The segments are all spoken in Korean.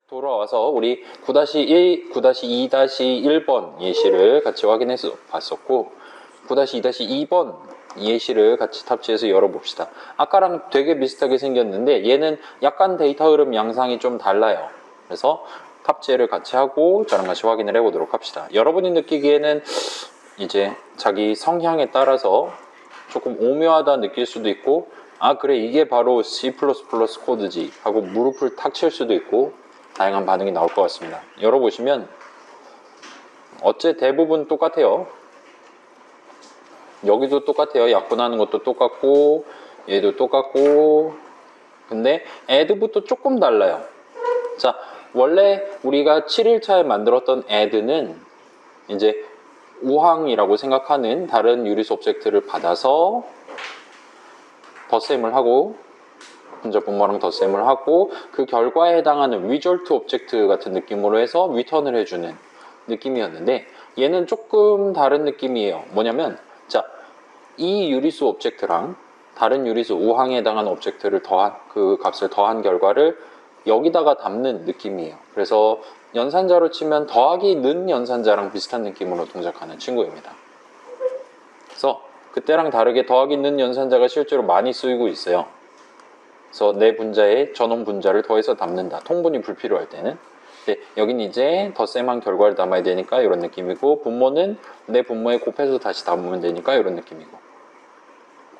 돌아와서 우리 9-1, 9-2-1번 예시를 같이 확인해서 봤었고 9-2-2번 예시를 같이 탑재해서 열어봅시다. 아까랑 되게 비슷하게 생겼는데 얘는 약간 데이터 흐름 양상이 좀 달라요. 그래서 탑재를 같이 하고 저랑 같이 확인을 해보도록 합시다. 여러분이 느끼기에는 이제 자기 성향에 따라서 조금 오묘하다 느낄 수도 있고 아 그래 이게 바로 C++ 코드지 하고 무릎을 탁 칠 수도 있고 다양한 반응이 나올 것 같습니다. 열어보시면 어째 대부분 똑같아요. 여기도 똑같아요. 약분하는 것도 똑같고 얘도 똑같고 근데 add부터 조금 달라요. 자 원래 우리가 7일차에 만들었던 add는 이제 우항이라고 생각하는 다른 유리수 오브젝트를 받아서 덧셈을 하고 분자 분모랑 덧셈을 하고 그 결과에 해당하는 result 오브젝트 같은 느낌으로 해서 리턴을 해주는 느낌이었는데 얘는 조금 다른 느낌이에요. 뭐냐면 자, 이 유리수 오브젝트랑 다른 유리수 우항에 해당하는 오브젝트를 더한 그 값을 더한 결과를 여기다가 담는 느낌이에요. 그래서 연산자로 치면 더하기 는 연산자랑 비슷한 느낌으로 동작하는 친구입니다. 그래서 그때랑 다르게 더하기 는 연산자가 실제로 많이 쓰이고 있어요. 그래서 내 분자에 전원 분자를 더해서 담는다. 통분이 불필요할 때는. 근데 여긴 이제 덧셈한 결과를 담아야 되니까 이런 느낌이고 분모는 내 분모에 곱해서 다시 담으면 되니까 이런 느낌이고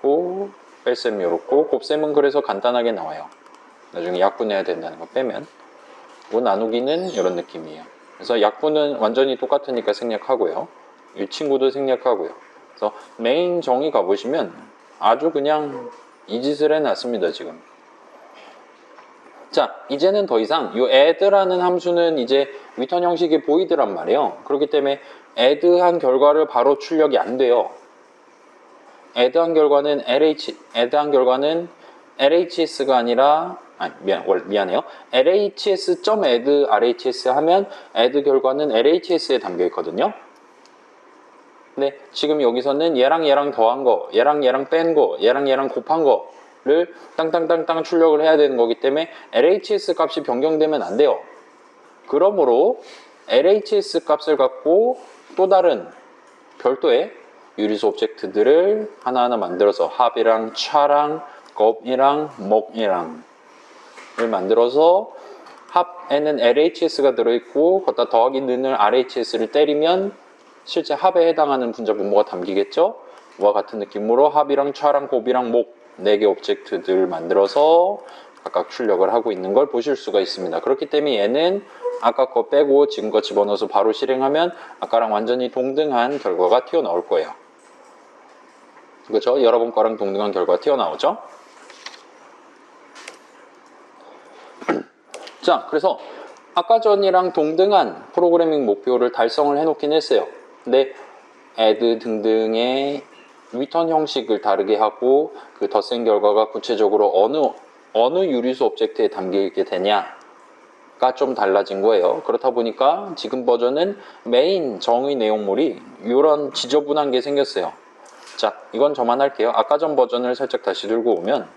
고 뺄셈 요렇고 곱셈은 그래서 간단하게 나와요. 나중에 약분해야 된다는 거 빼면 고 나누기는 이런 느낌이에요. 그래서 약분은 완전히 똑같으니까 생략하고요. 이 친구도 생략하고요. 그래서 메인 정의 가보시면 아주 그냥 이 짓을 해놨습니다. 지금. 자 이제는 더 이상 이 add라는 함수는 이제 리턴 형식이 보이드란 말이에요. 그렇기 때문에 add한 결과를 바로 출력이 안 돼요. add한 결과는 LHS가 아니라 미안해요. LHS.add RHS 하면 add 결과는 LHS에 담겨 있거든요. 근데 지금 여기서는 얘랑 얘랑 더한 거, 얘랑 얘랑 뺀 거, 얘랑 얘랑 곱한 거를 땅땅땅땅 출력을 해야 되는 거기 때문에 LHS 값이 변경되면 안 돼요. 그러므로 LHS 값을 갖고 또 다른 별도의 유리수 오브젝트들을 하나하나 만들어서 합이랑 차랑 곱이랑 목이랑 을 만들어서 합에는 LHS가 들어있고 거기다 더하기 는을 RHS를 때리면 실제 합에 해당하는 분자 분모가 담기겠죠? 와 같은 느낌으로 합이랑 차랑 곱이랑 목 4개 오브젝트들을 만들어서 각각 출력을 하고 있는 걸 보실 수가 있습니다. 그렇기 때문에 얘는 아까 거 빼고 지금 거 집어넣어서 바로 실행하면 아까랑 완전히 동등한 결과가 튀어나올 거예요. 그렇죠? 여러분 거랑 동등한 결과가 튀어나오죠? 자, 그래서 아까 전이랑 동등한 프로그래밍 목표를 달성을 해놓긴 했어요. 근데 add 등등의 리턴 형식을 다르게 하고 그 덧셈 결과가 구체적으로 어느 유리수 오브젝트에 담기게 되냐가 좀 달라진 거예요. 그렇다 보니까 지금 버전은 메인 정의 내용물이 이런 지저분한 게 생겼어요. 자, 이건 저만 할게요. 아까 전 버전을 살짝 다시 들고 오면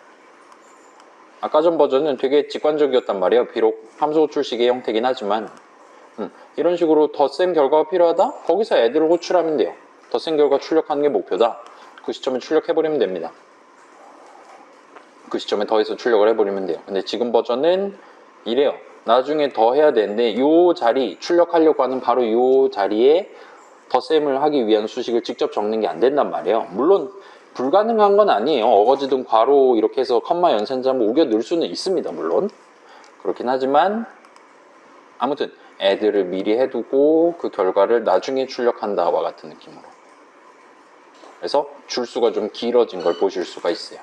아까 전 버전은 되게 직관적이었단 말이에요. 비록 함수 호출식의 형태긴 하지만 이런 식으로 덧셈 결과가 필요하다? 거기서 애들을 호출하면 돼요. 덧셈 결과 출력하는 게 목표다. 그 시점에 출력해버리면 됩니다. 그 시점에 더해서 출력을 해버리면 돼요. 근데 지금 버전은 이래요. 나중에 더 해야 되는데 이 자리 출력하려고 하는 바로 이 자리에 덧셈을 하기 위한 수식을 직접 적는 게 안 된단 말이에요. 물론 불가능한 건 아니에요. 어거지든 괄호 이렇게 해서 컴마 연산자 한번 우겨 넣을 수는 있습니다. 물론 그렇긴 하지만 아무튼 애들을 미리 해두고 그 결과를 나중에 출력한다와 같은 느낌으로 그래서 줄수가 좀 길어진 걸 보실 수가 있어요.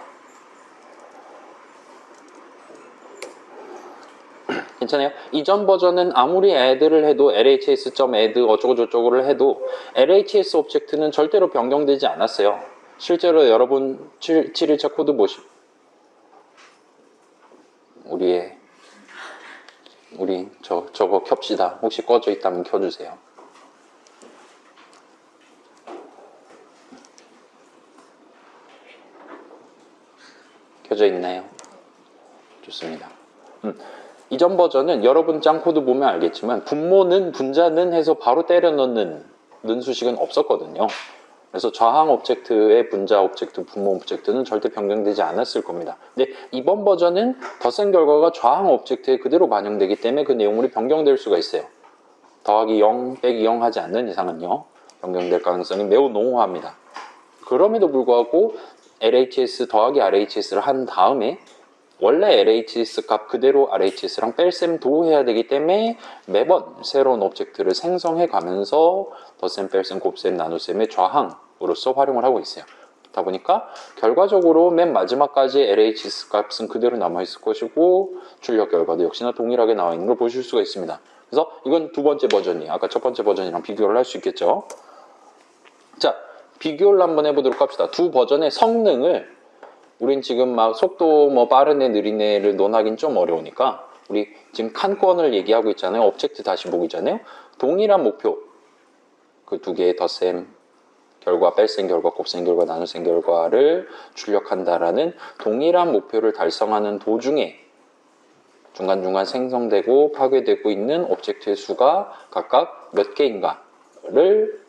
괜찮아요? 이전 버전은 아무리 add를 해도 LHS.add 어쩌고저쩌고를 해도 LHS 오브젝트는 절대로 변경되지 않았어요. 실제로 여러분 7일차 코드 우리 저거 켭시다. 혹시 꺼져 있다면 켜주세요. 켜져 있나요? 좋습니다. 이전 버전은 여러분 짱 코드 보면 알겠지만 분모는 분자는 해서 바로 때려 넣는 수식은 없었거든요. 그래서 저항 오브젝트의 분자 오브젝트, 분모 오브젝트는 절대 변경되지 않았을 겁니다. 근데 이번 버전은 덧셈 결과가 저항 오브젝트에 그대로 반영되기 때문에 그 내용물이 변경될 수가 있어요. 더하기 0, 빼기 0 하지 않는 이상은요. 변경될 가능성이 매우 농후합니다. 그럼에도 불구하고 LHS 더하기 RHS를 한 다음에 원래 LHS 값 그대로 RHS랑 뺄셈도 해야 되기 때문에 매번 새로운 오브젝트를 생성해 가면서 덧셈, 뺄셈, 곱셈, 나눗셈의 저항으로서 활용을 하고 있어요. 그렇다 보니까 결과적으로 맨 마지막까지 LHS 값은 그대로 남아있을 것이고 출력 결과도 역시나 동일하게 나와 있는 걸 보실 수가 있습니다. 그래서 이건 두 번째 버전이 아까 첫 번째 버전이랑 비교를 할 수 있겠죠. 자, 비교를 한번 해보도록 합시다. 두 버전의 성능을 우린 지금 막 속도 뭐 빠른 애 느린 애를 논하긴 좀 어려우니까 우리 지금 칸권을 얘기하고 있잖아요. 오브젝트 다시 보기잖아요. 동일한 목표 그 두 개의 덧셈 결과, 뺄셈 결과, 곱셈 결과, 나눗셈 결과를 출력한다라는 동일한 목표를 달성하는 도중에 중간중간 생성되고 파괴되고 있는 오브젝트의 수가 각각 몇 개인가를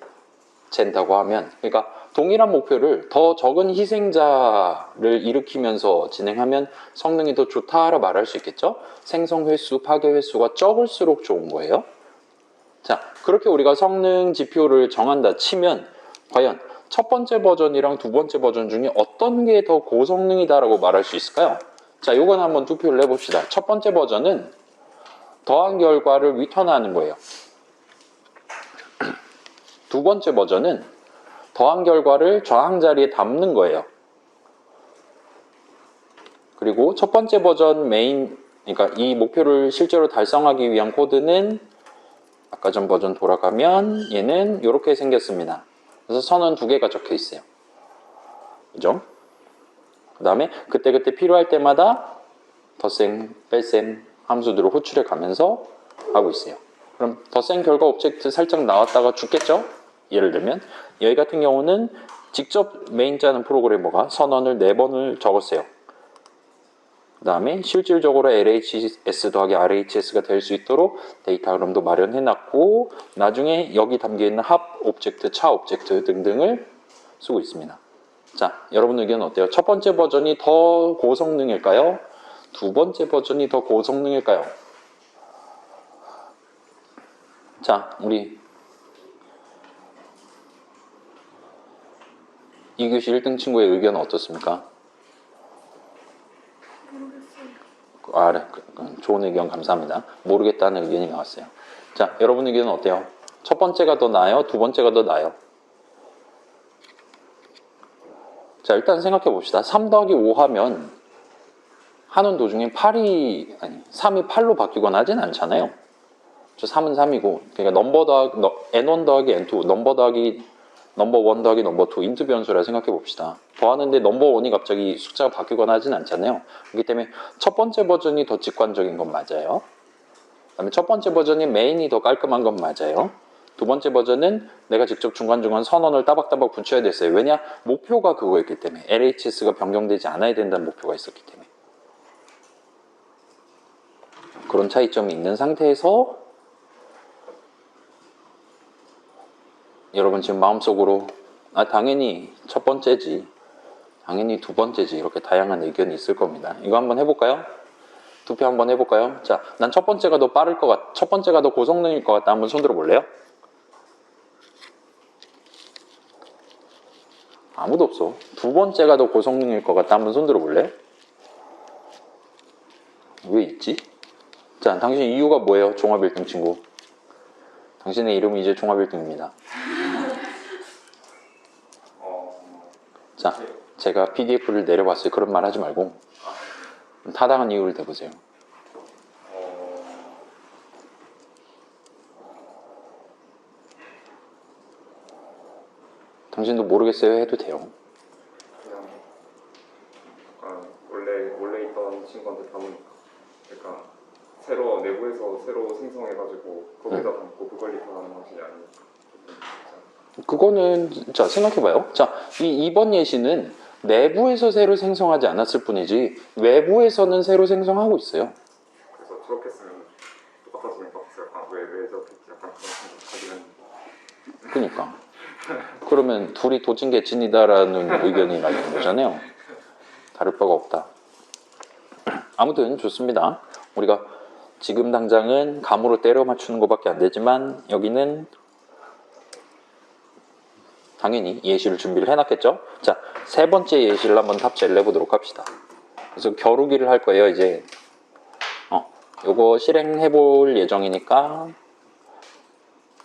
잰다고 하면, 그러니까 동일한 목표를 더 적은 희생자를 일으키면서 진행하면 성능이 더 좋다라 말할 수 있겠죠. 생성 횟수, 파괴 횟수가 적을수록 좋은 거예요. 자, 그렇게 우리가 성능 지표를 정한다 치면 과연 첫 번째 버전이랑 두 번째 버전 중에 어떤 게 더 고성능이다라고 말할 수 있을까요? 자, 요건 한번 투표를 해봅시다. 첫 번째 버전은 더한 결과를 위턴하는 거예요. 두 번째 버전은 더한 결과를 저항 자리에 담는 거예요. 그리고 첫 번째 버전 메인, 그러니까 이 목표를 실제로 달성하기 위한 코드는 아까 전 버전 돌아가면 얘는 이렇게 생겼습니다. 그래서 선은 두 개가 적혀 있어요. 그죠? 그 다음에 그때그때 필요할 때마다 덧셈, 뺄셈 함수들을 호출해 가면서 하고 있어요. 그럼 덧셈 결과 오브젝트 살짝 나왔다가 죽겠죠? 예를 들면 여기 같은 경우는 직접 메인 짜는 프로그래머가 선언을 4번을 적었어요. 그 다음에 실질적으로 LHS 더하기 RHS가 될 수 있도록 데이터 흐름도 마련해 놨고 나중에 여기 담겨있는 합 오브젝트, 차 오브젝트 등등을 쓰고 있습니다. 자, 여러분 의견은 어때요? 첫 번째 버전이 더 고성능일까요? 두 번째 버전이 더 고성능일까요? 자, 우리 2교시 1등 친구의 의견은 어떻습니까? 아, 네. 좋은 의견 감사합니다. 모르겠다는 의견이 나왔어요. 자, 여러분 의견은 어때요? 첫 번째가 더 나아요? 두 번째가 더 나아요? 자, 일단 생각해 봅시다. 3 더하기 5 하면 하는 도중에 3이 8로 바뀌거나 하진 않잖아요. 저 3은 3이고, 그러니까 n1 더하기 n2, 넘버 더하기 넘버 1 더하기 넘버 2, 인트 변수라 생각해 봅시다. 더하는데 넘버 1이 갑자기 숫자가 바뀌거나 하진 않잖아요. 그렇기 때문에 첫 번째 버전이 더 직관적인 건 맞아요. 그다음에 첫 번째 버전이 메인이 더 깔끔한 건 맞아요. 두 번째 버전은 내가 직접 중간중간 선언을 따박따박 붙여야 됐어요. 왜냐? 목표가 그거였기 때문에. LHS가 변경되지 않아야 된다는 목표가 있었기 때문에. 그런 차이점이 있는 상태에서 여러분 지금 마음속으로 당연히 첫 번째지, 당연히 두 번째지, 이렇게 다양한 의견이 있을 겁니다. 이거 한번 해볼까요? 투표 한번 해볼까요? 자, 난 첫 번째가 더 빠를 것 같, 첫 번째가 더 고성능일 것 같다. 한번 손 들어 볼래요? 아무도 없어. 두 번째가 더 고성능일 것 같다. 한번 손 들어 볼래? 왜 있지? 자, 당신 이유가 뭐예요? 종합 1등 친구. 당신의 이름은 이제 종합 1등입니다. 자, 제가 PDF를 내려봤어요. 그런 말 하지 말고 타당한 이유를 대보세요. 당신도 모르겠어요 해도 돼요. 그냥 원래 있던 친구한테 담으니까, 그러니까 새로 내부에서 새로 생성해가지고 거기다 담고 그걸 리턴하는 방식이 아니니까. 그거는 자 생각해봐요. 자, 이번 예시는 내부에서 새로 생성하지 않았을 뿐이지 외부에서는 새로 생성하고 있어요. 그래서 저렇게 쓰면 똑같아지는 것 같아서 약간 왜 저렇게 했지? 약간 그런 생각하긴 했는데. 그러니까 그러면 둘이 도찐개찐이다라는 의견이 나있는 거잖아요. 다를 바가 없다. 아무튼 좋습니다. 우리가 지금 당장은 감으로 때려 맞추는 것밖에 안 되지만 여기는 당연히 예시를 준비를 해놨겠죠. 자, 세 번째 예시를 한번 탑재를 해보도록 합시다. 그래서 겨루기를 할 거예요. 이제 요거 실행해 볼 예정이니까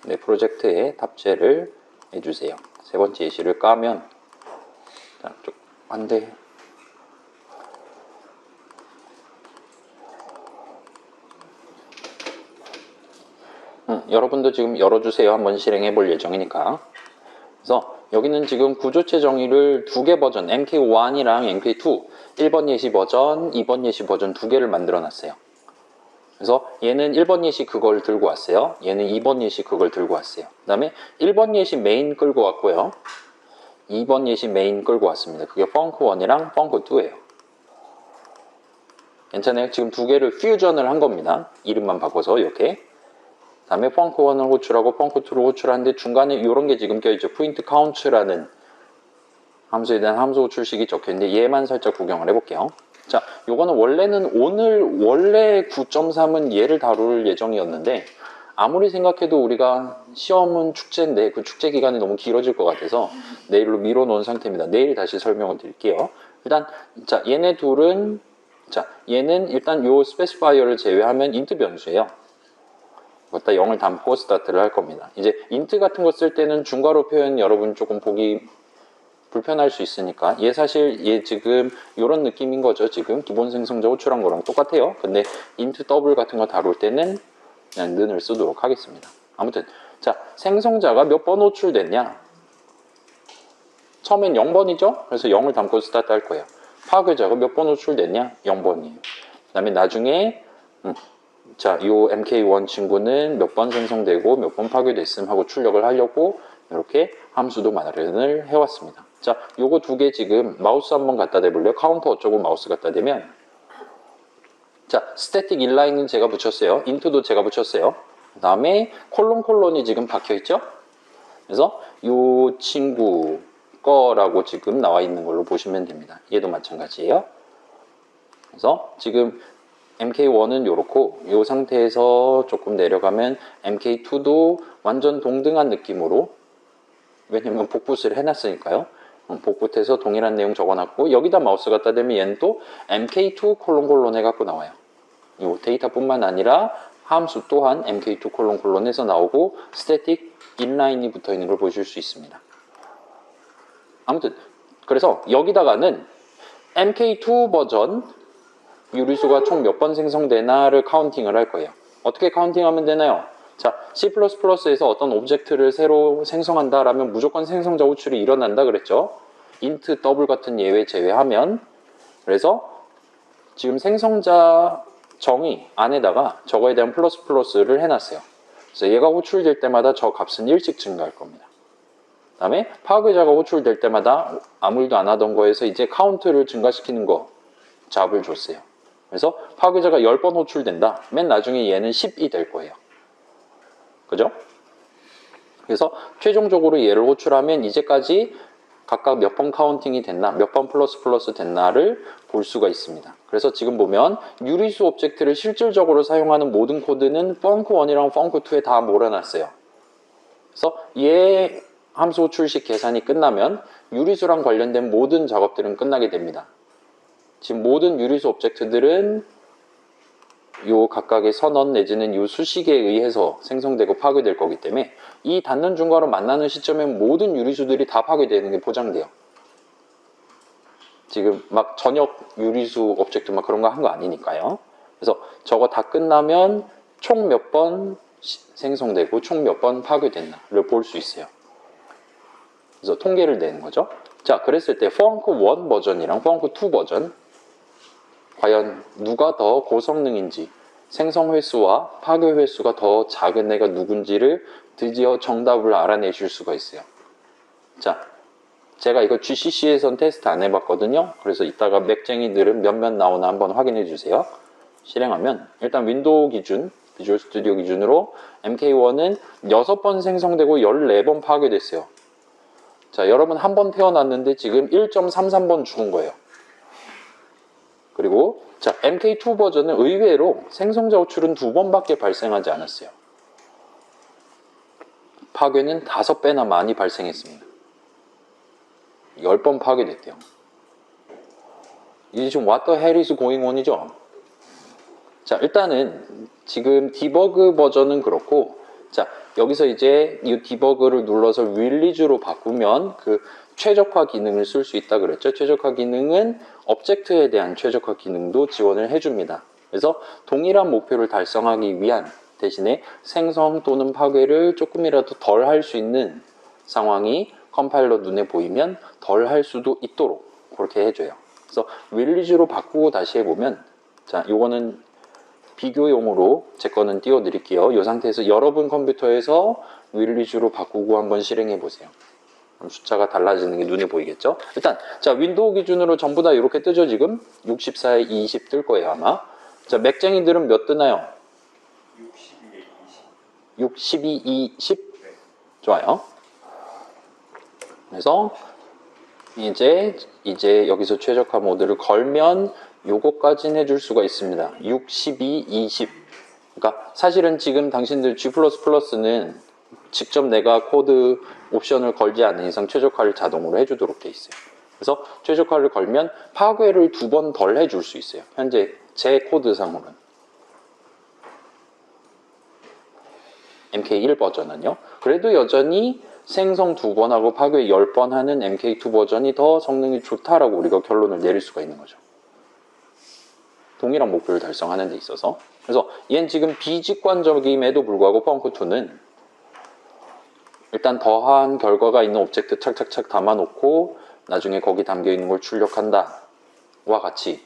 네, 프로젝트에 탑재를 해주세요. 세 번째 예시를 까면 자, 안 돼. 여러분도 지금 열어주세요. 한번 실행해 볼 예정이니까. 그래서 여기는 지금 구조체 정의를 두 개 버전, MK1이랑 MK2, 1번 예시 버전, 2번 예시 버전 두 개를 만들어 놨어요. 그래서 얘는 1번 예시 그걸 들고 왔어요. 얘는 2번 예시 그걸 들고 왔어요. 그 다음에 1번 예시 메인 끌고 왔고요. 2번 예시 메인 끌고 왔습니다. 그게 펑크1이랑 펑크2예요. 괜찮아요? 지금 두 개를 퓨전을 한 겁니다. 이름만 바꿔서 이렇게. 다음에 펑크1을 호출하고 펑크2를 호출하는데 중간에 이런 게 지금 껴있죠. 포인트 카운트라는 함수에 대한 함수 호출식이 적혀있는데 얘만 살짝 구경을 해볼게요. 자, 요거는 원래는 원래 9.3은 얘를 다룰 예정이었는데 아무리 생각해도 우리가 시험은 축제인데 그 축제 기간이 너무 길어질 것 같아서 내일로 미뤄놓은 상태입니다. 내일 다시 설명을 드릴게요. 일단 자, 얘네 둘은 자, 얘는 일단 요 스페시파이어를 제외하면 인트 변수예요. 갖다 0을 담고 스타트를 할 겁니다. 이제 인트 같은 거 쓸 때는 중괄호 표현 여러분 조금 보기 불편할 수 있으니까 얘 사실 얘 지금 이런 느낌인 거죠. 지금 기본 생성자 호출한 거랑 똑같아요. 근데 int 더블 같은 거 다룰 때는 그냥 는을 쓰도록 하겠습니다. 아무튼 자, 생성자가 몇 번 호출됐냐? 처음엔 0번이죠. 그래서 0을 담고 스타트 할 거예요. 파괴자가 몇 번 호출됐냐? 0번이에요. 그 다음에 나중에 자, 요 MK1 친구는 몇 번 생성되고 몇 번 파괴됐음 하고 출력을 하려고 이렇게 함수도 마련을 해왔습니다. 자, 요거 두 개 지금 마우스 한번 갖다 대볼래요? 카운터 어쩌고 마우스 갖다 대면 자, 스태틱 인라인은 제가 붙였어요. 인트도 제가 붙였어요. 그 다음에 콜론이 지금 박혀있죠? 그래서 요 친구 거라고 지금 나와 있는 걸로 보시면 됩니다. 얘도 마찬가지예요. 그래서 지금 MK1은 요렇고 이 상태에서 조금 내려가면 MK2도 완전 동등한 느낌으로 왜냐면 복붙을 해놨으니까요. 복붙해서 동일한 내용 적어놨고 여기다 마우스 갖다 대면 얘는 또 MK2 콜론 해갖고 나와요. 이 데이터뿐만 아니라 함수 또한 MK2 콜론 해서 나오고 스태틱 인라인이 붙어있는 걸 보실 수 있습니다. 아무튼 그래서 여기다가는 MK2 버전 유리수가 총 몇 번 생성되나를 카운팅을 할 거예요. 어떻게 카운팅하면 되나요? 자, C++에서 어떤 오브젝트를 새로 생성한다라면 무조건 생성자 호출이 일어난다 그랬죠. int 더블 같은 예외 제외하면 그래서 지금 생성자 정의 안에다가 저거에 대한 플러스를 해놨어요. 그래서 얘가 호출될 때마다 저 값은 1씩 증가할 겁니다. 그 다음에 파괴자가 호출될 때마다 아무 일도 안 하던 거에서 이제 카운트를 증가시키는 거 잡을 줬어요. 그래서 파괴자가 10번 호출된다. 맨 나중에 얘는 10이 될 거예요. 그죠? 그래서 최종적으로 얘를 호출하면 이제까지 각각 몇 번 카운팅이 됐나, 몇 번 플러스 됐나를 볼 수가 있습니다. 그래서 지금 보면 유리수 오브젝트를 실질적으로 사용하는 모든 코드는 펑크1이랑 펑크2에 다 몰아놨어요. 그래서 얘 함수 호출식 계산이 끝나면 유리수랑 관련된 모든 작업들은 끝나게 됩니다. 지금 모든 유리수 오브젝트들은 요 각각의 선언 내지는 요 수식에 의해서 생성되고 파괴될 거기 때문에 이 닿는 중괄호 만나는 시점에 모든 유리수들이 다 파괴되는 게 보장돼요. 지금 막 전역 유리수 오브젝트 막 그런 거 한 거 아니니까요. 그래서 저거 다 끝나면 총 몇 번 생성되고 총 몇 번 파괴됐나를 볼 수 있어요. 그래서 통계를 내는 거죠. 자, 그랬을 때 펑크1 버전이랑 펑크2 버전 과연 누가 더 고성능인지 생성 횟수와 파괴 횟수가 더 작은 애가 누군지를 드디어 정답을 알아내실 수가 있어요. 자, 제가 이거 GCC에선 테스트 안 해봤거든요. 그래서 이따가 맥쟁이들은 몇몇 나오나 한번 확인해 주세요. 실행하면 일단 윈도우 기준, 비주얼 스튜디오 기준으로 MK1은 6번 생성되고 14번 파괴됐어요. 자, 여러분 한 번 태어났는데 지금 1.33번 죽은 거예요. 그리고 자, MK2 버전은 의외로 생성자 호출은 2번밖에 발생하지 않았어요. 파괴는 5배나 많이 발생했습니다. 10번 파괴됐대요. 이게 지금 what the hell is going on이죠? 자, 일단은 지금 디버그 버전은 그렇고, 자, 여기서 이제 이 디버그를 눌러서 릴리즈로 바꾸면 그 최적화 기능을 쓸 수 있다 그랬죠. 최적화 기능은 오브젝트에 대한 최적화 기능도 지원을 해줍니다. 그래서 동일한 목표를 달성하기 위한 대신에 생성 또는 파괴를 조금이라도 덜 할 수 있는 상황이 컴파일러 눈에 보이면 덜 할 수도 있도록 그렇게 해줘요. 그래서 릴리즈로 바꾸고 다시 해보면, 자, 요거는 비교용으로 제 거는 띄워드릴게요. 이 상태에서 여러분 컴퓨터에서 릴리즈로 바꾸고 한번 실행해 보세요. 그럼 숫자가 달라지는 게 눈에 보이겠죠? 일단 자, 윈도우 기준으로 전부 다 이렇게 뜨죠. 지금 64에 20 뜰 거예요 아마. 자, 맥쟁이들은 몇 뜨나요? 62에 20. 좋아요. 그래서 이제 여기서 최적화 모드를 걸면 요거까지는 해줄 수가 있습니다. 62, 20. 그러니까 사실은 지금 당신들 G++는 직접 내가 코드 옵션을 걸지 않는 이상 최적화를 자동으로 해주도록 돼 있어요. 그래서 최적화를 걸면 파괴를 2번 덜 해줄 수 있어요. 현재 제 코드상으로는. MK1 버전은요. 그래도 여전히 생성 2번 하고 파괴 10번 하는 MK2 버전이 더 성능이 좋다라고 우리가 결론을 내릴 수가 있는 거죠. 동일한 목표를 달성하는 데 있어서. 그래서 얘는 지금 비직관적임에도 불구하고 펑크2는 일단 더한 결과가 있는 오브젝트 착착착 담아놓고 나중에 거기 담겨있는 걸 출력한다 와 같이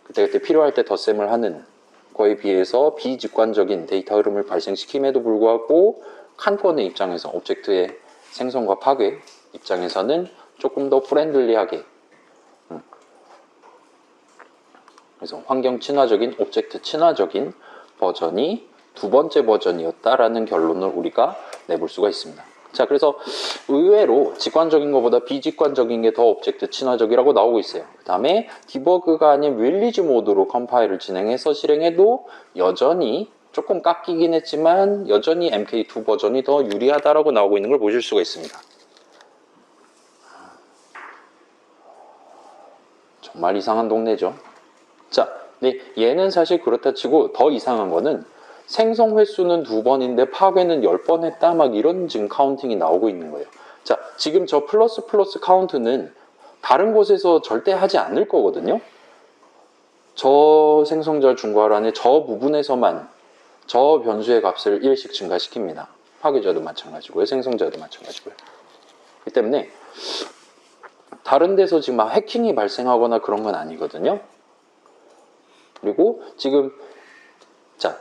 그때그때 필요할 때 덧셈을 하는 거에 비해서 비직관적인 데이터 흐름을 발생시킴에도 불구하고 칸권의 입장에서 오브젝트의 생성과 파괴 입장에서는 조금 더 프렌들리하게, 그래서 환경 친화적인, 오브젝트 친화적인 버전이 2번째 버전이었다라는 결론을 우리가 내볼 수가 있습니다. 자, 그래서 의외로 직관적인 것보다 비직관적인 게 더 오브젝트 친화적이라고 나오고 있어요. 그 다음에 디버그가 아닌 릴리즈 모드로 컴파일을 진행해서 실행해도 여전히 조금 깎이긴 했지만 여전히 MK2 버전이 더 유리하다라고 나오고 있는 걸 보실 수가 있습니다. 정말 이상한 동네죠. 자, 근데 얘는 사실 그렇다 치고 더 이상한 거는 생성 횟수는 2번인데 파괴는 10번 했다 막 이런 지금 카운팅이 나오고 있는 거예요. 자, 지금 저 플러스 카운트는 다른 곳에서 절대 하지 않을 거거든요. 저 생성자 중괄안에 저 부분에서만 저 변수의 값을 1씩 증가시킵니다. 파괴자도 마찬가지고요. 생성자도 마찬가지고요. 그렇기 때문에 다른 데서 지금 막 해킹이 발생하거나 그런 건 아니거든요. 그리고 지금 자,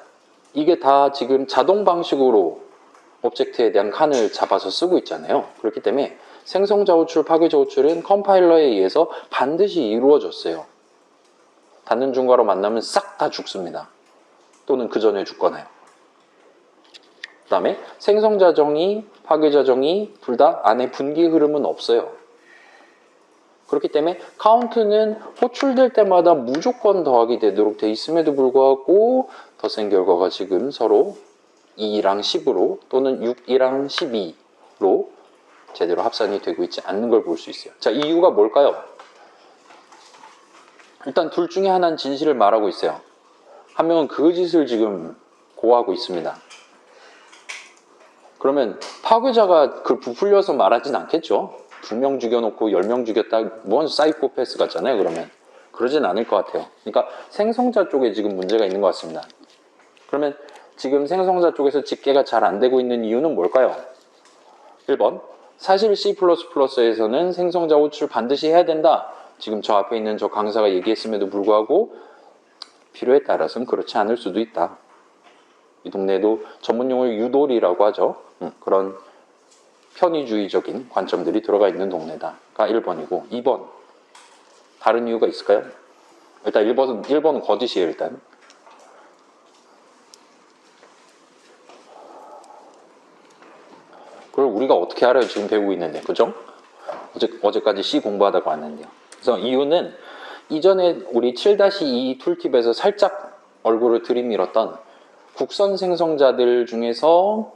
이게 다 지금 자동 방식으로 오브젝트에 대한 칸을 잡아서 쓰고 있잖아요. 그렇기 때문에 생성자 호출, 파괴자 호출은 컴파일러에 의해서 반드시 이루어졌어요. 닫는 중괄호 만나면 싹 다 죽습니다. 또는 그 전에 죽거나요. 그 다음에 생성자 정의, 파괴자 정의 둘 다 안에 분기 흐름은 없어요. 그렇기 때문에 카운트는 호출될 때마다 무조건 더하기 되도록 돼 있음에도 불구하고 덧셈 결과가 지금 서로 2랑 10으로 또는 6이랑 12로 제대로 합산이 되고 있지 않는 걸 볼 수 있어요. 자, 이유가 뭘까요? 일단 둘 중에 하나는 진실을 말하고 있어요. 한 명은 그 짓을 지금 고하고 있습니다. 그러면 파괴자가 그걸 부풀려서 말하진 않겠죠? 2명 죽여놓고 10명 죽였다, 뭔 사이코패스 같잖아요, 그러면. 그러진 않을 것 같아요. 그러니까 생성자 쪽에 지금 문제가 있는 것 같습니다. 그러면 지금 생성자 쪽에서 집계가 잘 안 되고 있는 이유는 뭘까요? 1번, 사실 C++에서는 생성자 호출 반드시 해야 된다. 지금 저 앞에 있는 저 강사가 얘기했음에도 불구하고 필요에 따라서는 그렇지 않을 수도 있다. 이 동네에도 전문용어로 유도리라고 하죠. 그런 편의주의적인 관점들이 들어가 있는 동네다가 1번이고, 2번 다른 이유가 있을까요? 일단 1번은 거짓이에요. 일단 그걸 우리가 어떻게 알아요? 지금 배우고 있는데, 그죠? 어제까지 C 공부하다가 왔는데요. 그래서 이유는 이전에 우리 7-2 툴팁에서 살짝 얼굴을 들이밀었던 국선 생성자들 중에서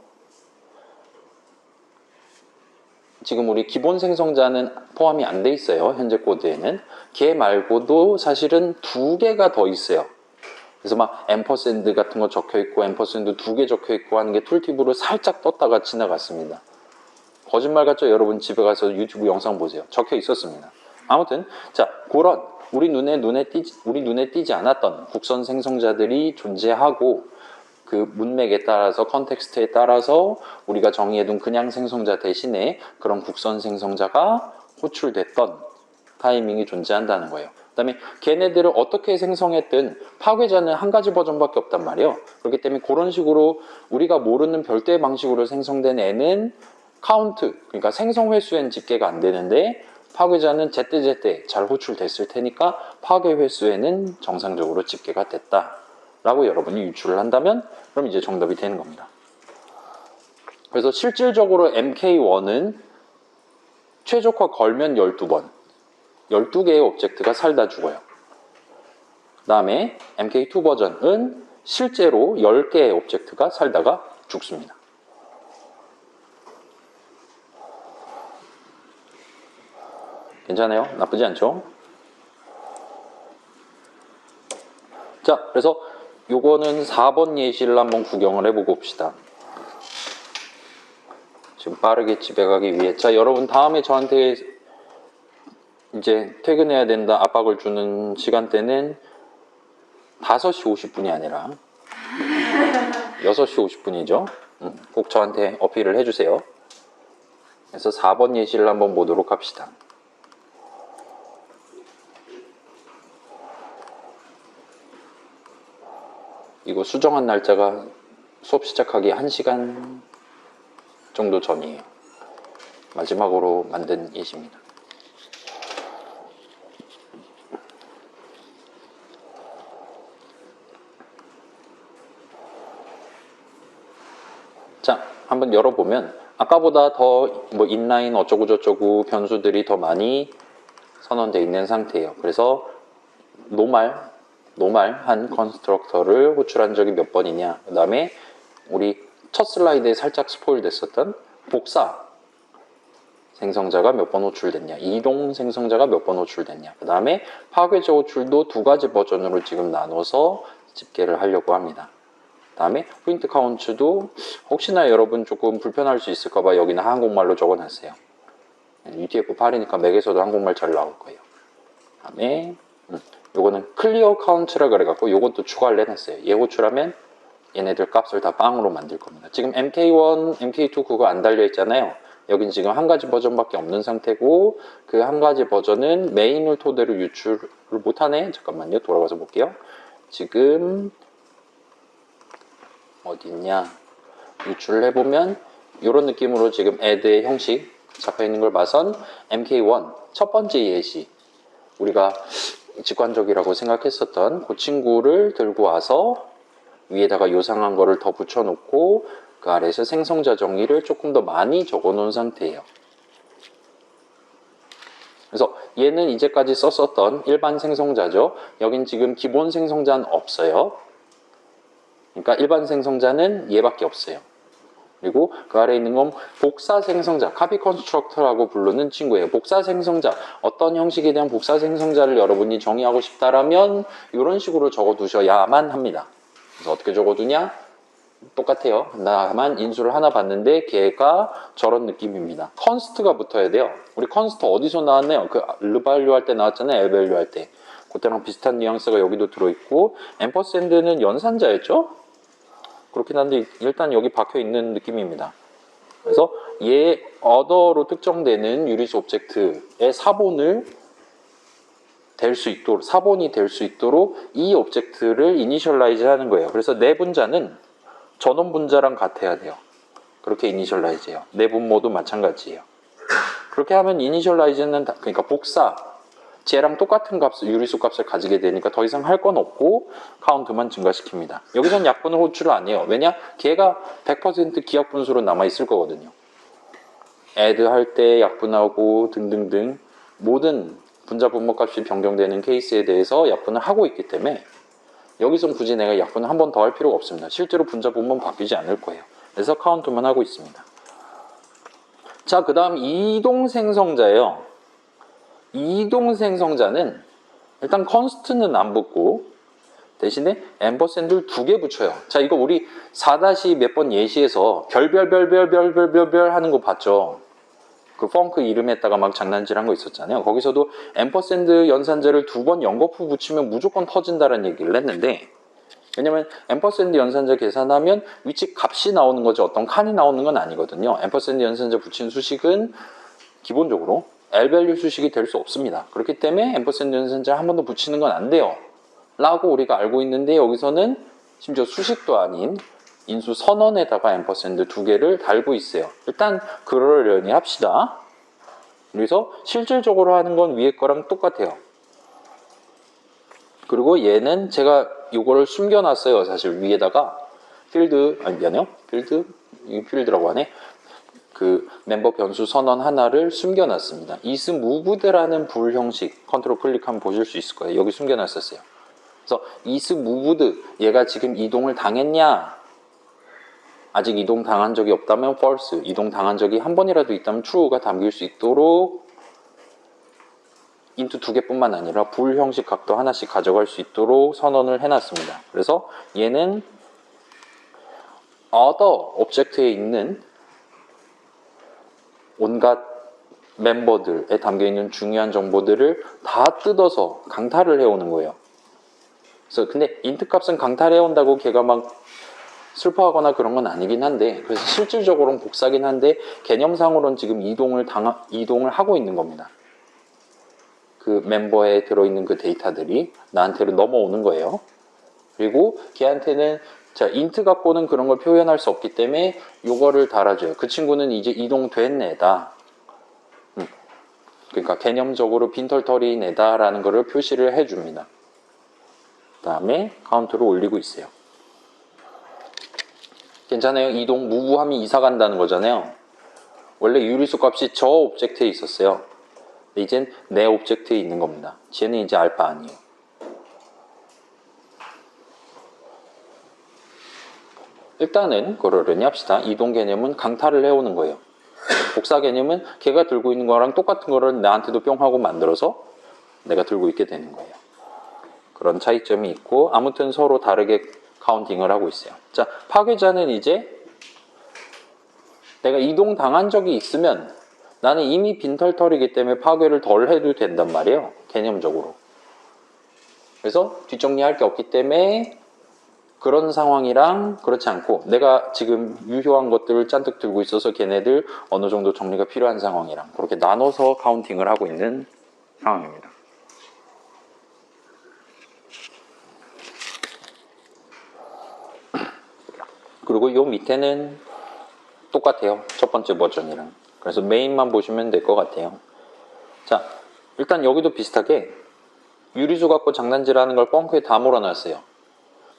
지금 우리 기본 생성자는 포함이 안 돼 있어요. 현재 코드에는. 걔 말고도 사실은 2개가 더 있어요. 그래서 막 앰퍼샌드 같은 거 적혀 있고 앰퍼샌드 2개 적혀 있고 하는 게 툴팁으로 살짝 떴다가 지나갔습니다. 거짓말 같죠? 여러분 집에 가서 유튜브 영상 보세요. 적혀 있었습니다. 아무튼 자, 그런 우리 눈에 띄지 않았던 국선 생성자들이 존재하고 그 문맥에 따라서 컨텍스트에 따라서 우리가 정의해둔 그냥 생성자 대신에 그런 국선 생성자가 호출됐던 타이밍이 존재한다는 거예요. 그 다음에 걔네들을 어떻게 생성했든 파괴자는 한 가지 버전밖에 없단 말이에요. 그렇기 때문에 그런 식으로 우리가 모르는 별도의 방식으로 생성된 애는 카운트, 그러니까 생성 횟수엔 집계가 안 되는데 파괴자는 제때제때 잘 호출됐을 테니까 파괴 횟수에는 정상적으로 집계가 됐다 라고 여러분이 유출을 한다면 그럼 이제 정답이 되는 겁니다. 그래서 실질적으로 MK1은 최적화 걸면 12번 12개의 오브젝트가 살다 죽어요. 그 다음에 MK2 버전은 실제로 10개의 오브젝트가 살다가 죽습니다. 괜찮아요? 나쁘지 않죠? 자, 그래서 요거는 4번 예시를 한번 구경을 해보고 봅시다. 지금 빠르게 집에 가기 위해. 자, 여러분 다음에 저한테 이제 퇴근해야 된다 압박을 주는 시간대는 5시 50분이 아니라 6시 50분이죠. 꼭 저한테 어필을 해주세요. 그래서 4번 예시를 한번 보도록 합시다. 이거 수정한 날짜가 수업 시작하기 1시간 정도 전이에요. 마지막으로 만든 예시입니다. 자, 한번 열어보면 아까보다 더 뭐 인라인 어쩌고저쩌고 변수들이 더 많이 선언되어 있는 상태예요. 그래서 노말한 컨스트럭터를 호출한 적이 몇 번이냐. 그 다음에 우리 첫 슬라이드에 살짝 스포일 됐었던 복사 생성자가 몇 번 호출됐냐. 이동 생성자가 몇 번 호출됐냐. 그 다음에 파괴자 호출도 2가지 버전으로 지금 나눠서 집계를 하려고 합니다. 그 다음에 포인트 카운트도 혹시나 여러분 조금 불편할 수 있을까봐 여기는 한국말로 적어놨어요. UTF-8이니까 맥에서도 한국말 잘 나올 거예요. 그 다음에 요거는 클리어 카운트라 그래갖고 요것도 추가를 해놨어요. 얘 호출하면 얘네들 값을 다 빵으로 만들 겁니다. 지금 MK1, MK2 그거 안 달려있잖아요. 여긴 지금 한 가지 버전밖에 없는 상태고 그 한 가지 버전은 메인을 토대로 유출을 못하네. 잠깐만요. 돌아가서 볼게요. 지금 어디 있냐. 유출을 해보면 이런 느낌으로 지금 add의 형식 잡혀있는 걸 봐선 MK1 첫 번째 예시 우리가 직관적이라고 생각했었던 그 친구를 들고 와서 위에다가 요상한 거를 더 붙여놓고 그 아래에서 생성자 정의를 조금 더 많이 적어놓은 상태예요. 그래서 얘는 이제까지 썼었던 일반 생성자죠. 여긴 지금 기본 생성자는 없어요. 그러니까 일반 생성자는 얘밖에 없어요. 그리고 그 아래에 있는 건 복사 생성자, 카피 컨스트럭터라고 부르는 친구예요. 복사 생성자, 어떤 형식에 대한 복사 생성자를 여러분이 정의하고 싶다라면 이런 식으로 적어두셔야만 합니다. 그래서 어떻게 적어두냐? 똑같아요. 나만 인수를 하나 봤는데 걔가 저런 느낌입니다. 컨스트가 붙어야 돼요. 우리 컨스트 어디서 나왔나요? 그 르발류 할 때 나왔잖아요. 에밸류 할 때. 그때랑 비슷한 뉘앙스가 여기도 들어있고 앰퍼샌드는 연산자였죠? 그렇긴 한데 일단 여기 박혀있는 느낌입니다. 그래서 얘 어더로 특정되는 유리수 오브젝트의 사본이 될 수 있도록 이 오브젝트를 이니셜라이즈 하는 거예요. 그래서 내분자는 전원 분자랑 같아야 돼요. 그렇게 이니셜라이즈 해요. 내분 모두 마찬가지예요. 그렇게 하면 이니셜라이즈는 그러니까 복사 쟤랑 똑같은 유리수 값을 가지게 되니까 더 이상 할 건 없고 카운트만 증가시킵니다. 여기선 약분을 호출을 안 해요. 왜냐? 걔가 100% 기억 분수로 남아있을 거거든요. add 할 때 약분하고 등등등 모든 분자 분모값이 변경되는 케이스에 대해서 약분을 하고 있기 때문에 여기선 굳이 내가 약분을 한 번 더 할 필요가 없습니다. 실제로 분자 분모는 바뀌지 않을 거예요. 그래서 카운트만 하고 있습니다. 자, 그 다음 이동 생성자예요. 이동 생성자는 일단 const는 안 붙고 대신에 앰퍼샌드를 2개 붙여요. 자, 이거 우리 4- 몇 번 예시에서 별별별별별별별 하는 거 봤죠? 그 펑크 이름에다가 막 장난질한 거 있었잖아요. 거기서도 앰퍼샌드 연산자를 2번 연거푸 붙이면 무조건 터진다는 얘기를 했는데 왜냐면 앰퍼샌드 연산자 계산하면 위치 값이 나오는 거지 어떤 칸이 나오는 건 아니거든요. 앰퍼샌드 연산자 붙인 수식은 기본적으로 L밸류 수식이 될 수 없습니다. 그렇기 때문에 앰퍼샌드 연산자 한 번 더 붙이는 건 안 돼요. 라고 우리가 알고 있는데 여기서는 심지어 수식도 아닌 인수 선언에다가 앰퍼샌드 2개를 달고 있어요. 일단 그러려니 합시다. 그래서 실질적으로 하는 건 위에 거랑 똑같아요. 그리고 얘는 제가 이거를 숨겨놨어요. 사실 위에다가 필드, 아니 미안해요. 이 필드라고 하네. 그 멤버 변수 선언 하나를 숨겨놨습니다. isMoved라는 불 형식 컨트롤 클릭하면 보실 수 있을 거예요. 여기 숨겨놨었어요. 그래서 isMoved 얘가 지금 이동을 당했냐? 아직 이동 당한 적이 없다면 false, 이동 당한 적이 한 번이라도 있다면 true가 담길 수 있도록 int 2개뿐만 아니라 불 형식 값도 하나씩 가져갈 수 있도록 선언을 해놨습니다. 그래서 얘는 other object에 있는 온갖 멤버들에 담겨있는 중요한 정보들을 다 뜯어서 강탈을 해오는 거예요. 그래서 근데 int 값은 강탈해온다고 걔가 막 슬퍼하거나 그런 건 아니긴 한데 그래서 실질적으로는 복사긴 한데 개념상으로는 지금 이동을 하고 있는 겁니다. 그 멤버에 들어있는 그 데이터들이 나한테로 넘어오는 거예요. 그리고 걔한테는 자 int 갖고는 그런 걸 표현할 수 없기 때문에 요거를 달아줘요. 그 친구는 이제 이동된 애다. 그러니까 개념적으로 빈털터리인 애다라는 거를 표시를 해줍니다. 그 다음에 카운트를 올리고 있어요. 괜찮아요? 이동 무부함이 이사 간다는 거잖아요. 원래 유리수 값이 저 오브젝트에 있었어요. 근데 이젠 내 오브젝트에 있는 겁니다. 쟤는 이제 알파 아니에요. 일단은 그러려니 합시다. 이동 개념은 강탈을 해오는 거예요. 복사 개념은 걔가 들고 있는 거랑 똑같은 거를 나한테도 뿅 하고 만들어서 내가 들고 있게 되는 거예요. 그런 차이점이 있고 아무튼 서로 다르게 카운팅을 하고 있어요. 자, 파괴자는 이제 내가 이동 당한 적이 있으면 나는 이미 빈털터리기 때문에 파괴를 덜 해도 된단 말이에요. 개념적으로. 그래서 뒷정리할 게 없기 때문에 그런 상황이랑 그렇지 않고 내가 지금 유효한 것들을 잔뜩 들고 있어서 걔네들 어느 정도 정리가 필요한 상황이랑 그렇게 나눠서 카운팅을 하고 있는 상황입니다. 그리고 요 밑에는 똑같아요. 첫 번째 버전이랑. 그래서 메인만 보시면 될 것 같아요. 자, 일단 여기도 비슷하게 유리수 갖고 장난질하는 걸 벙크에 다 몰아놨어요.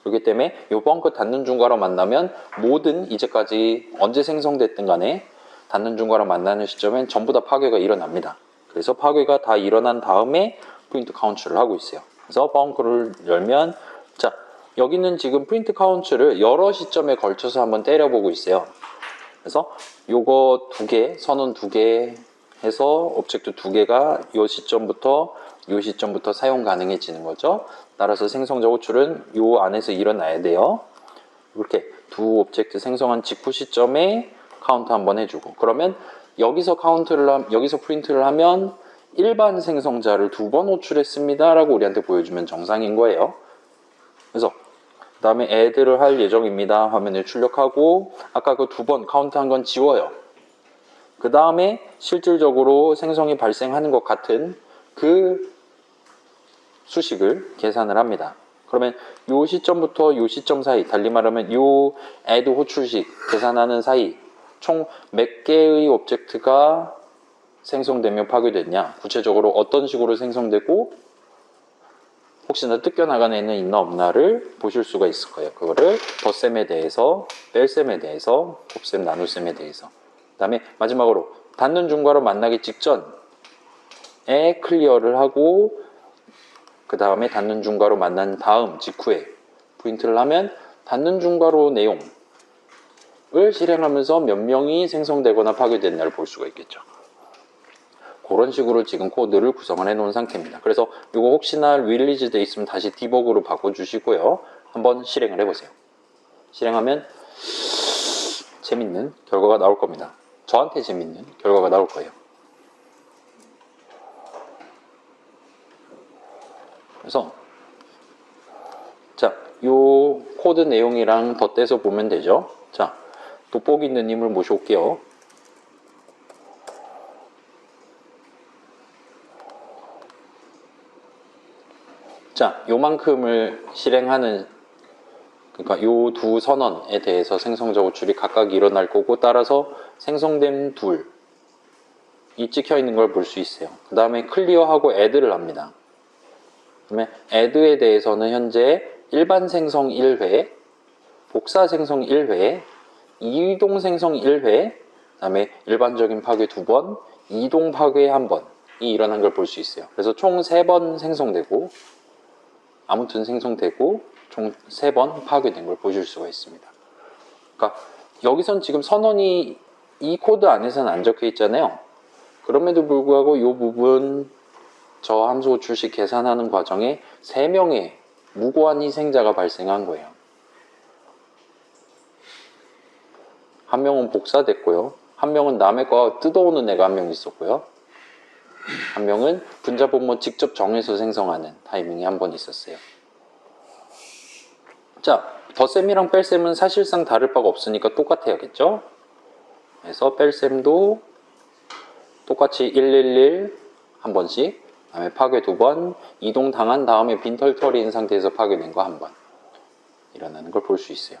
그렇기 때문에 이 벙크 닿는 중괄호 만나면 모든 이제까지 언제 생성됐든 간에 닿는 중괄호 만나는 시점엔 전부 다 파괴가 일어납니다. 그래서 파괴가 다 일어난 다음에 프린트 카운트를 하고 있어요. 그래서 벙크를 열면 자, 여기는 지금 프린트 카운트를 여러 시점에 걸쳐서 한번 때려보고 있어요. 그래서 요거 2개, 선언 2개 해서 오브젝트 2개가 요 시점부터 사용 가능해지는 거죠. 따라서 생성자 호출은 요 안에서 일어나야 돼요. 이렇게 두 오브젝트 생성한 직후 시점에 카운트 한번 해주고 그러면 여기서 여기서 프린트를 하면 일반 생성자를 2번 호출했습니다 라고 우리한테 보여주면 정상인 거예요. 그래서 그 다음에 add를 할 예정입니다. 화면에 출력하고 아까 그 2번 카운트한 건 지워요. 그 다음에 실질적으로 생성이 발생하는 것 같은 그 수식을 계산을 합니다. 그러면 요 시점부터 요 시점 사이, 달리 말하면 요 add 호출식 계산하는 사이 총 몇 개의 오브젝트가 생성되며 파괴됐냐, 구체적으로 어떤 식으로 생성되고 혹시나 뜯겨나간 애는 있나 없나를 보실 수가 있을 거예요. 그거를 덧셈에 대해서, 뺄셈에 대해서, 곱셈, 나눗셈에 대해서. 그 다음에 마지막으로 닫는 중괄호 만나기 직전에 클리어를 하고 그 다음에 닫는 중괄호 만난 다음 직후에 프린트를 하면 닫는 중괄호 내용을 실행하면서 몇 명이 생성되거나 파괴됐나를 볼 수가 있겠죠. 그런 식으로 지금 코드를 구성을 해 놓은 상태입니다. 그래서 이거 혹시나 릴리즈 돼 있으면 다시 디버그로 바꿔주시고요. 한번 실행을 해보세요. 실행하면 재밌는 결과가 나올 겁니다. 저한테 재밌는 결과가 나올 거예요. 그래서 자, 요 코드 내용이랑 덧대서 보면 되죠. 자, 돋보기 있는 님을 모셔올게요. 자, 요만큼을 실행하는, 그러니까 요 두 선언에 대해서 생성자 호출이 각각 일어날 거고, 따라서 생성된 둘이 찍혀 있는 걸 볼 수 있어요. 그 다음에 클리어하고 add를 합니다. 그다음에 add에 대해서는 현재 일반 생성 1회, 복사 생성 1회, 이동 생성 1회, 그 다음에 일반적인 파괴 2번, 이동 파괴 1번이 일어난 걸 볼 수 있어요. 그래서 총 3번 생성되고, 아무튼 생성되고 총 3번 파괴된 걸 보실 수가 있습니다. 그러니까 여기선 지금 선언이 이 코드 안에서는 안 적혀 있잖아요. 그럼에도 불구하고 이 부분 저 함수 호출식 계산하는 과정에 3명의 무고한 희생자가 발생한 거예요. 한 명은 복사됐고요. 한 명은 남의 거 뜯어오는 애가 한 명 있었고요. 한 명은 분자 본모 직접 정해서 생성하는 타이밍이 한 번 있었어요. 자, 덧셈이랑 뺄셈은 사실상 다를 바가 없으니까 똑같아야겠죠? 그래서 뺄셈도 똑같이 111 한 번씩, 그 다음에 파괴 2번, 이동 당한 다음에 빈털터리인 상태에서 파괴된 거 한 번 일어나는 걸 볼 수 있어요.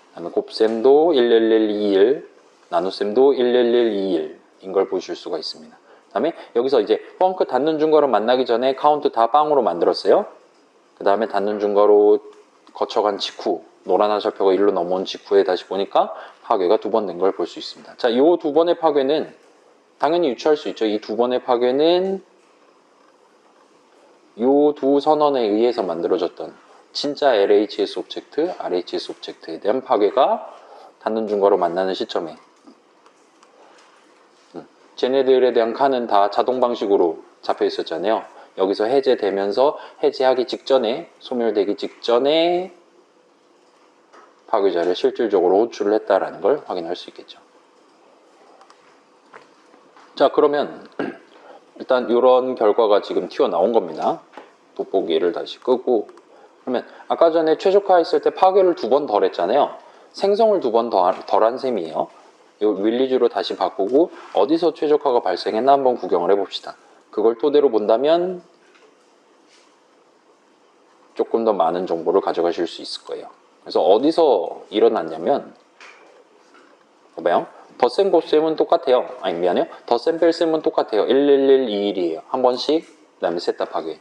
그 다음에 곱셈도 11121, 나눗셈도 11121인 걸 보실 수가 있습니다. 그 다음에 여기서 이제 펑크 닫는 중괄호 만나기 전에 카운트 다 빵으로 만들었어요. 그 다음에 닫는 중괄호 거쳐간 직후, 노란 화살표가 1로 넘어온 직후에 다시 보니까 파괴가 2번 된 걸 볼 수 있습니다. 자, 이 2번의 파괴는 당연히 유추할 수 있죠. 이 2번의 파괴는 이 두 선언에 의해서 만들어졌던 진짜 LHS 오브젝트, RHS 오브젝트에 대한 파괴가 닫는 중괄호 만나는 시점에 쟤네들에 대한 칸은 다 자동 방식으로 잡혀 있었잖아요. 여기서 해제되면서 해제하기 직전에, 소멸되기 직전에 파괴자를 실질적으로 호출을 했다라는 걸 확인할 수 있겠죠. 자, 그러면 일단 이런 결과가 지금 튀어나온 겁니다. 돋보기를 다시 끄고, 그러면 아까 전에 최적화했을 때 파괴를 2번 덜 했잖아요. 생성을 2번 덜한 셈이에요. 이 릴리즈로 다시 바꾸고 어디서 최적화가 발생했나 한번 구경을 해봅시다. 그걸 토대로 본다면 조금 더 많은 정보를 가져가실 수 있을 거예요. 그래서 어디서 일어났냐면, 봐봐요. 덧셈 곱셈은 똑같아요. 아니, 미안해요. 덧셈 뺄셈은 똑같아요. 11121이에요. 한 번씩, 그 다음에 셋 다 파괴.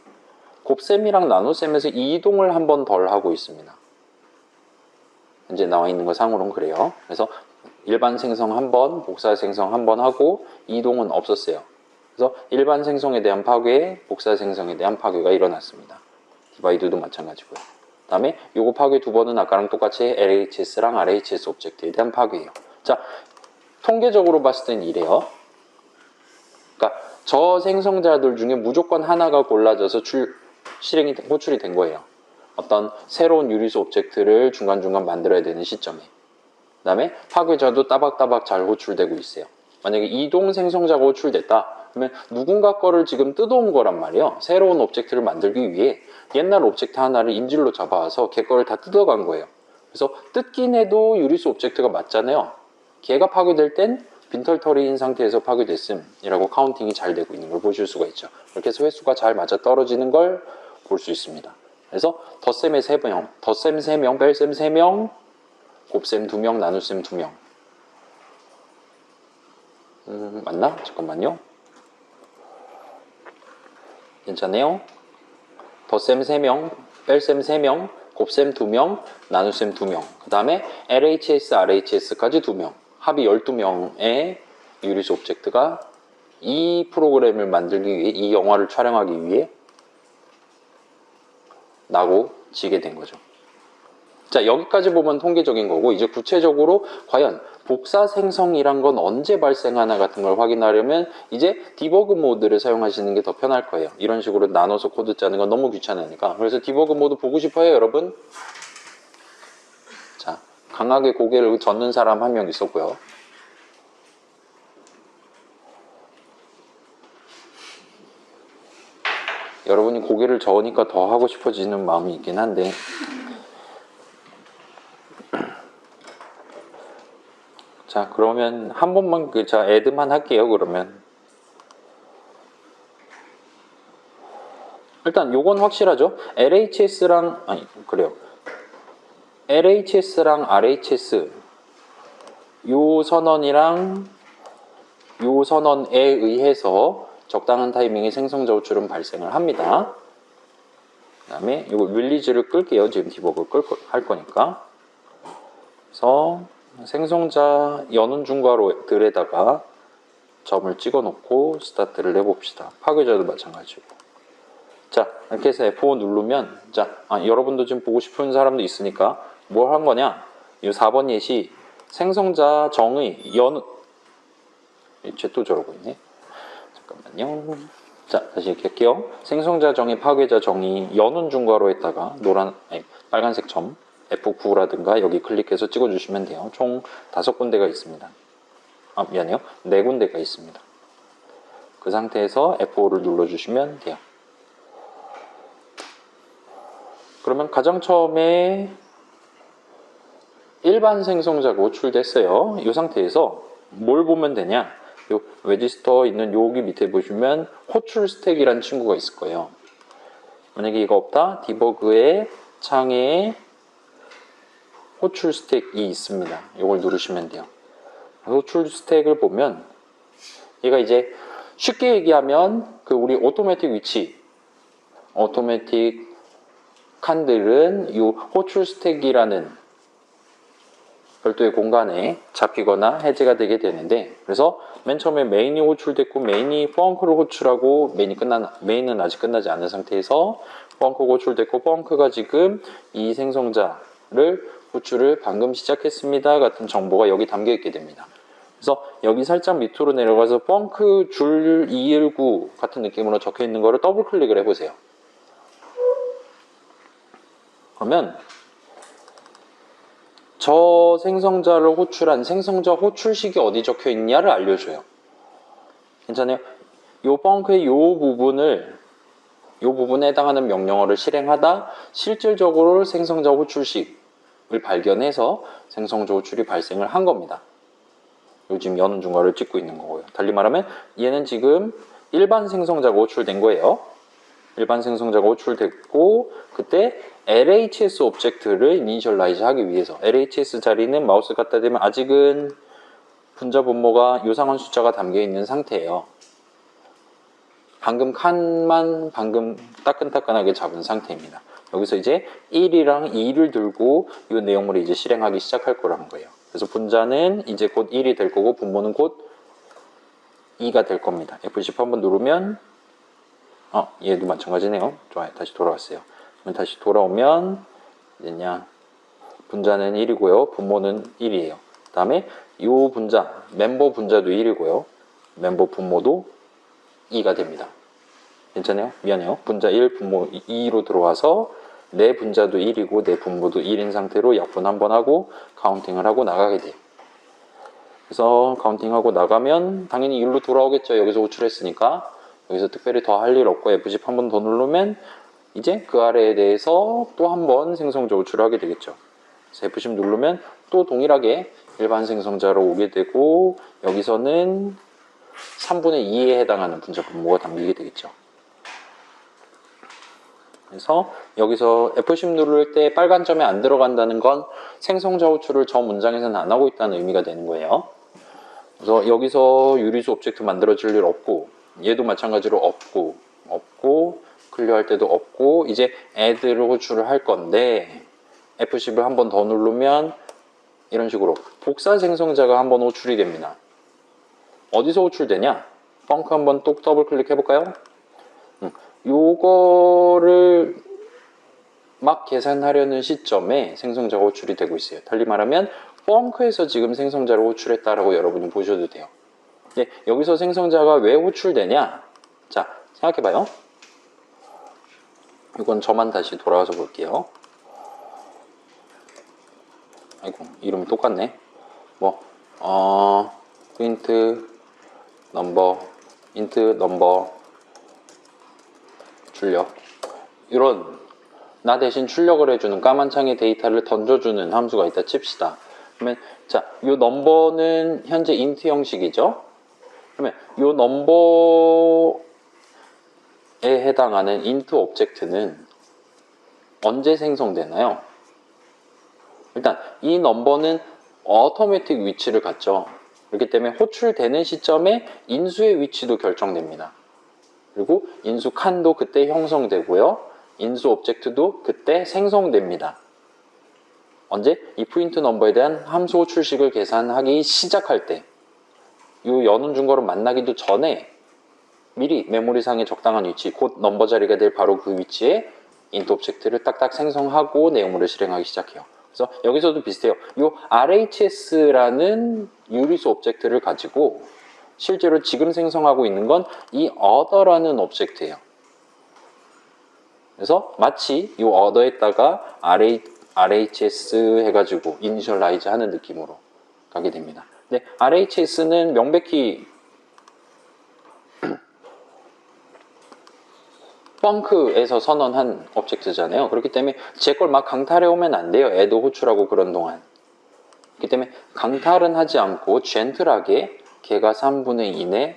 곱셈이랑 나눗셈에서 이동을 한 번 덜 하고 있습니다. 현재 나와 있는 거 상으로는 그래요. 그래서 일반 생성 한 번, 복사 생성 한 번 하고 이동은 없었어요. 그래서 일반 생성에 대한 파괴, 복사 생성에 대한 파괴가 일어났습니다. 디바이드도 마찬가지고요. 그 다음에 요거 파괴 2번은 아까랑 똑같이 LHS랑 RHS 오브젝트에 대한 파괴예요. 자, 통계적으로 봤을 땐 이래요. 그러니까 저 생성자들 중에 무조건 하나가 골라져서 호출이 된 거예요. 어떤 새로운 유리수 오브젝트를 중간중간 만들어야 되는 시점에. 그 다음에 파괴자도 따박따박 잘 호출되고 있어요. 만약에 이동 생성자가 호출됐다. 그러면 누군가 거를 지금 뜯어온 거란 말이에요. 새로운 오브젝트를 만들기 위해 옛날 오브젝트 하나를 인질로 잡아와서 걔 거를 다 뜯어간 거예요. 그래서 뜯긴 해도 유리수 오브젝트가 맞잖아요. 걔가 파괴될 땐 빈털터리인 상태에서 파괴됐음이라고 카운팅이 잘 되고 있는 걸 보실 수가 있죠. 이렇게 해서 횟수가 잘 맞아 떨어지는 걸 볼 수 있습니다. 그래서 덧셈의 3명, 덧셈 3명, 뺄셈 3명, 곱셈 2명, 나눗셈 2명. 맞나? 잠깐만요. 괜찮아요? 덧셈 3명, 뺄셈 3명, 곱셈 2명, 나눗셈 2명. 그 다음에 LHS, RHS까지 2명. 합이 12명의 유리수 오브젝트가 이 프로그램을 만들기 위해, 이 영화를 촬영하기 위해 나고 지게 된 거죠. 자, 여기까지 보면 통계적인 거고, 이제 구체적으로 과연 복사 생성이란 건 언제 발생하나 같은 걸 확인하려면 이제 디버그 모드를 사용하시는 게 더 편할 거예요. 이런 식으로 나눠서 코드 짜는 건 너무 귀찮으니까. 그래서 디버그 모드 보고 싶어요, 여러분? 자, 강하게 고개를 젓는 사람 한 명 있었고요. 여러분이 고개를 저으니까 더 하고 싶어지는 마음이 있긴 한데, 자, 그러면 한 번만 자, 애드만 할게요. 그러면 일단 요건 확실하죠. LHS랑 아니 그래요. LHS랑 RHS 요 선언이랑 요 선언에 의해서 적당한 타이밍에 생성자 호출은 발생을 합니다. 그 다음에 이거 릴리즈를 끌게요. 지금 디버그 할 거니까. 그래서 생성자 여는 중괄호들에다가 점을 찍어 놓고 스타트를 해봅시다. 파괴자도 마찬가지고. 자, 이렇게 해서 F5 누르면, 자, 여러분도 지금 보고 싶은 사람도 있으니까 뭘 한 거냐? 이 4번 예시 생성자 정의 여는, 쟤또 저러고 있네. 잠깐만요. 자, 다시 이렇게 할게요. 생성자 정의, 파괴자 정의, 여는 중괄호에다가 빨간색 점 F9라든가 여기 클릭해서 찍어주시면 돼요. 총 5군데가 있습니다. 미안해요. 4군데가 있습니다. 그 상태에서 F5를 눌러주시면 돼요. 그러면 가장 처음에 일반 생성자가 호출됐어요. 이 상태에서 뭘 보면 되냐? 요 레지스터 있는 여기 밑에 보시면 호출 스택이라는 친구가 있을 거예요. 만약에 이거 없다, 디버그의 창에 호출 스택이 있습니다. 이걸 누르시면 돼요. 호출 스택을 보면 얘가 이제 쉽게 얘기하면 그 우리 오토매틱 위치, 오토매틱 칸들은 이 호출 스택이라는 별도의 공간에 잡히거나 해제가 되게 되는데, 그래서 맨 처음에 메인이 호출됐고 메인이 펑크를 호출하고 메인은 아직 끝나지 않은 상태에서 펑크가 호출됐고 펑크가 지금 이 생성자를 호출을 방금 시작했습니다 같은 정보가 여기 담겨 있게 됩니다. 그래서 여기 살짝 밑으로 내려가서 펑크 줄 219 같은 느낌으로 적혀 있는 거를 더블 클릭을 해보세요. 그러면 저 생성자를 호출한 생성자 호출식이 어디 적혀 있냐를 알려줘요. 괜찮아요? 요 펑크의 요 부분에 해당하는 명령어를 실행하다 실질적으로 생성자 호출식을 발견해서 생성자 호출이 발생을 한 겁니다. 요즘 여는 중괄호를 찍고 있는 거고요. 달리 말하면 얘는 지금 일반 생성자가 호출된 거예요. 일반 생성자가 호출됐고 그때 LHS 오브젝트를 이니셜라이즈 하기 위해서 LHS 자리는 마우스 갖다 대면 아직은 분자 분모가 요상한 숫자가 담겨 있는 상태예요. 방금 칸만 방금 따끈따끈하게 잡은 상태입니다. 여기서 이제 1이랑 2를 들고 이 내용물을 이제 실행하기 시작할 거라는 거예요. 그래서 분자는 이제 곧 1이 될 거고 분모는 곧 2가 될 겁니다. F10 한번 누르면 얘도 마찬가지네요. 좋아요. 다시 돌아왔어요. 그럼 다시 돌아오면 이제냐 분자는 1이고요. 분모는 1이에요. 그 다음에 이 분자, 멤버 분자도 1이고요. 멤버 분모도 2가 됩니다. 괜찮아요? 미안해요. 분자 1, 분모 2로 들어와서 내 분자도 1이고 내 분모도 1인 상태로 약분 한번 하고 카운팅을 하고 나가게 돼요. 그래서 카운팅하고 나가면 당연히 1로 돌아오겠죠. 여기서 호출했으니까. 여기서 특별히 더 할 일 없고 F10 한 번 더 누르면 이제 그 아래에 대해서 또 한 번 생성자 호출을 하게 되겠죠. 그래서 F10 누르면 또 동일하게 일반 생성자로 오게 되고 여기서는 3분의 2에 해당하는 분자 분모가 담기게 되겠죠. 그래서 여기서 F10 누를 때 빨간 점에 안 들어간다는 건 생성자 호출을 저 문장에서는 안 하고 있다는 의미가 되는 거예요. 그래서 여기서 유리수 오브젝트 만들어질 일 없고 얘도 마찬가지로 없고 클리어할 때도 없고 이제 add를 호출을 할 건데 F10을 한 번 더 누르면 이런 식으로 복사 생성자가 한 번 호출이 됩니다. 어디서 호출되냐? 펑크 한번 또 더블 클릭해 볼까요? 요거를 막 계산하려는 시점에 생성자가 호출이 되고 있어요. 달리 말하면 펑크에서 지금 생성자를 호출했다라고 여러분이 보셔도 돼요. 근데 여기서 생성자가 왜 호출되냐? 자, 생각해봐요. 이건 저만 다시 돌아와서 볼게요. 아이고, 이름이 똑같네. 프린트 넘버, 인트 넘버, 출력. 이런 나 대신 출력을 해주는 까만 창에 데이터를 던져주는 함수가 있다 칩시다. 그러면 자, 이 넘버는 현재 인트 형식이죠. 그러면 이 넘버에 해당하는 인트 오브젝트는 언제 생성되나요? 일단 이 넘버는 어토매틱 위치를 갖죠. 그렇기 때문에 호출되는 시점에 인수의 위치도 결정됩니다. 그리고 인수 칸도 그때 형성되고요. 인수 오브젝트도 그때 생성됩니다. 언제? 이 프린트 넘버에 대한 함수 호출식을 계산하기 시작할 때, 이 연운 준거를 만나기도 전에 미리 메모리상의 적당한 위치, 곧 넘버 자리가 될 바로 그 위치에 인트 오브젝트를 딱딱 생성하고 내용물을 실행하기 시작해요. 그래서 여기서도 비슷해요. 이 RHS라는 유리수 오브젝트를 가지고 실제로 지금 생성하고 있는 건 이 other라는 오브젝트예요. 그래서 마치 이 other에다가 RHS 해가지고 이니셜라이즈 하는 느낌으로 가게 됩니다. 근데 RHS는 명백히 펑크에서 선언한 오브젝트잖아요. 그렇기 때문에 제 걸 막 강탈해 오면 안 돼요. 애도 호출하고 그런 동안. 그렇기 때문에 강탈은 하지 않고 젠틀하게 걔가 3분의 2네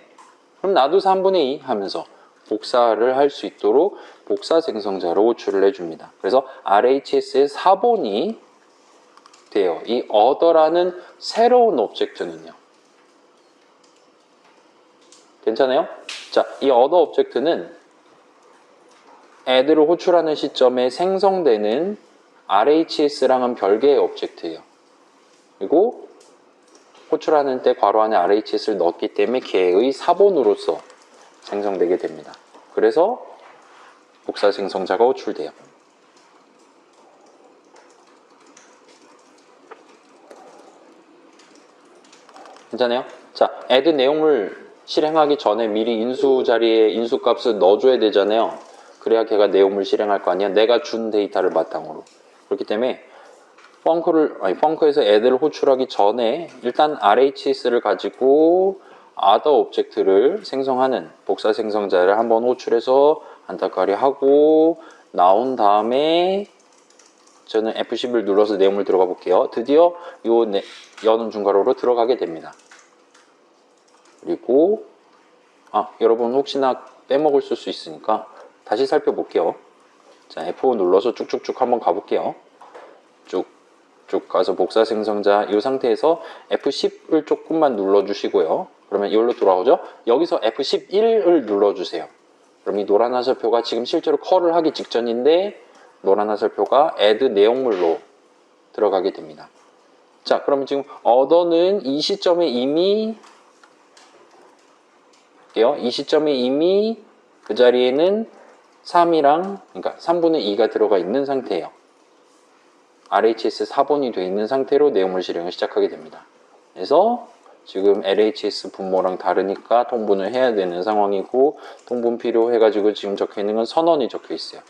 그럼 나도 3분의 2 하면서 복사를 할 수 있도록 복사 생성자로 호출을 해줍니다. 그래서 RHS의 사본이 돼요. 이 other라는 새로운 오브젝트는요. 괜찮아요? 자, 이 other 오브젝트는 add를 호출하는 시점에 생성되는 RHS랑은 별개의 오브젝트예요. 그리고 호출하는 때 괄호 안에 RHS를 넣었기 때문에 걔의 사본으로서 생성되게 됩니다. 그래서 복사 생성자가 호출돼요. 괜찮아요? 자, add 내용물 실행하기 전에 미리 인수 자리에 인수 값을 넣어줘야 되잖아요. 그래야 걔가 내용물 실행할 거 아니야. 내가 준 데이터를 바탕으로. 그렇기 때문에 펑크에서 add를 호출하기 전에 일단 RHS를 가지고 other 오브젝트를 생성하는 복사 생성자를 한번 호출해서 안타까리 하고 나온 다음에 저는 F10을 눌러서 내용물 들어가 볼게요. 드디어 요 여는 중괄호로 들어가게 됩니다. 그리고 여러분 혹시나 빼먹을 수 있으니까 다시 살펴볼게요. 자, F5 눌러서 쭉쭉쭉 한번 가볼게요. 쭉 가서 복사 생성자 이 상태에서 F10을 조금만 눌러주시고요. 그러면 이걸로 돌아오죠. 여기서 F11을 눌러주세요. 그럼 이 노란 화살표가 지금 실제로 컬을 하기 직전인데 노란 화살표가 add 내용물로 들어가게 됩니다. 자, 그러면 지금 other는 이 시점에 이미 그 자리에는 3이랑 그러니까 3분의 2가 들어가 있는 상태예요. RHS 4번이 되어 있는 상태로 내용물 실행을 시작하게 됩니다. 그래서 지금 LHS 분모랑 다르니까 통분을 해야 되는 상황이고 통분 필요해가지고 지금 적혀있는 건 선언이 적혀 있어요.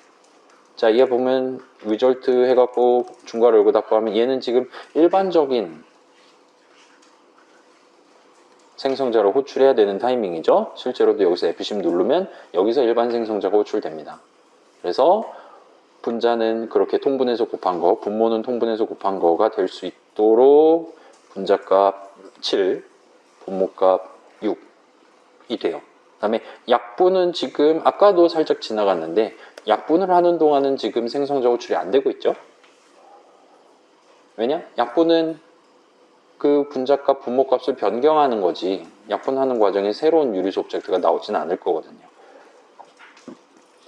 자, 이에 보면 리절트 해갖고 중괄호 열고 닫고 하면 얘는 지금 일반적인 생성자로 호출해야 되는 타이밍이죠. 실제로도 여기서 F10 누르면 여기서 일반 생성자가 호출됩니다. 그래서 분자는 그렇게 통분해서 곱한 거, 분모는 통분해서 곱한 거가 될 수 있도록 분자값 7, 분모값 6이 돼요. 그 다음에 약분은 지금 아까도 살짝 지나갔는데 약분을 하는 동안은 지금 생성자 호출이 안 되고 있죠. 왜냐? 약분은 그 분자값, 분모값을 변경하는 거지 약분하는 과정에 새로운 유리수 오브젝트가 나오지는 않을 거거든요.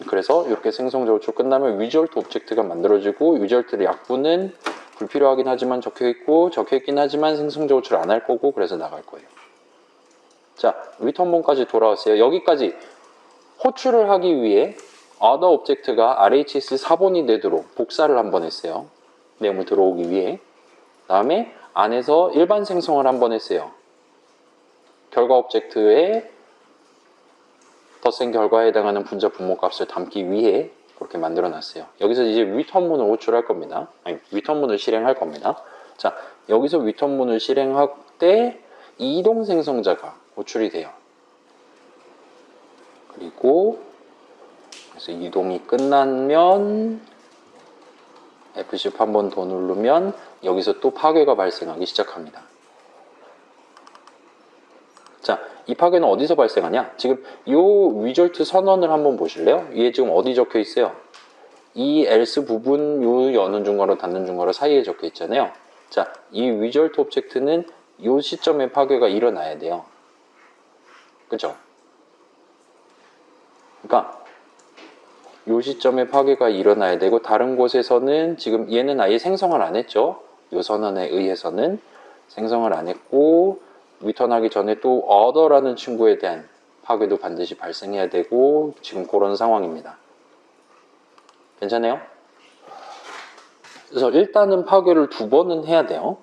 그래서 이렇게 생성자 호출 끝나면 리절트 오브젝트가 만들어지고 리절트의 약분은 불필요하긴 하지만 적혀있긴 하지만 생성자 호출 안 할 거고 그래서 나갈 거예요. 자, 리턴문까지 돌아왔어요. 여기까지 호출을 하기 위해 other object가 RHS 4번이 되도록 복사를 한번 했어요. 내용물 들어오기 위해. 다음에 안에서 일반 생성을 한번 했어요. 결과 오브젝트에 덧셈 결과에 해당하는 분자 분모 값을 담기 위해 그렇게 만들어 놨어요. 여기서 이제 리턴문을 호출할 겁니다. 아니, 리턴문을 실행할 겁니다. 자, 여기서 리턴문을 실행할 때 이동 생성자가 호출이 돼요. 그리고 그래서 이동이 끝나면 F10 한 번 더 누르면 여기서 또 파괴가 발생하기 시작합니다. 자, 이 파괴는 어디서 발생하냐? 지금 이 리절트 선언을 한번 보실래요? 위에 지금 어디 적혀 있어요? 이 else 부분 요 여는 중괄호 닫는 중괄호 사이에 적혀 있잖아요. 자, 이 리절트 오브젝트는 이 시점에 파괴가 일어나야 돼요. 그죠? 그러니까 이 시점에 파괴가 일어나야 되고 다른 곳에서는 지금 얘는 아예 생성을 안 했죠. 이 선언에 의해서는 생성을 안 했고 리턴하기 전에 또 other라는 친구에 대한 파괴도 반드시 발생해야 되고 지금 그런 상황입니다. 괜찮아요? 그래서 일단은 파괴를 2번은 해야 돼요.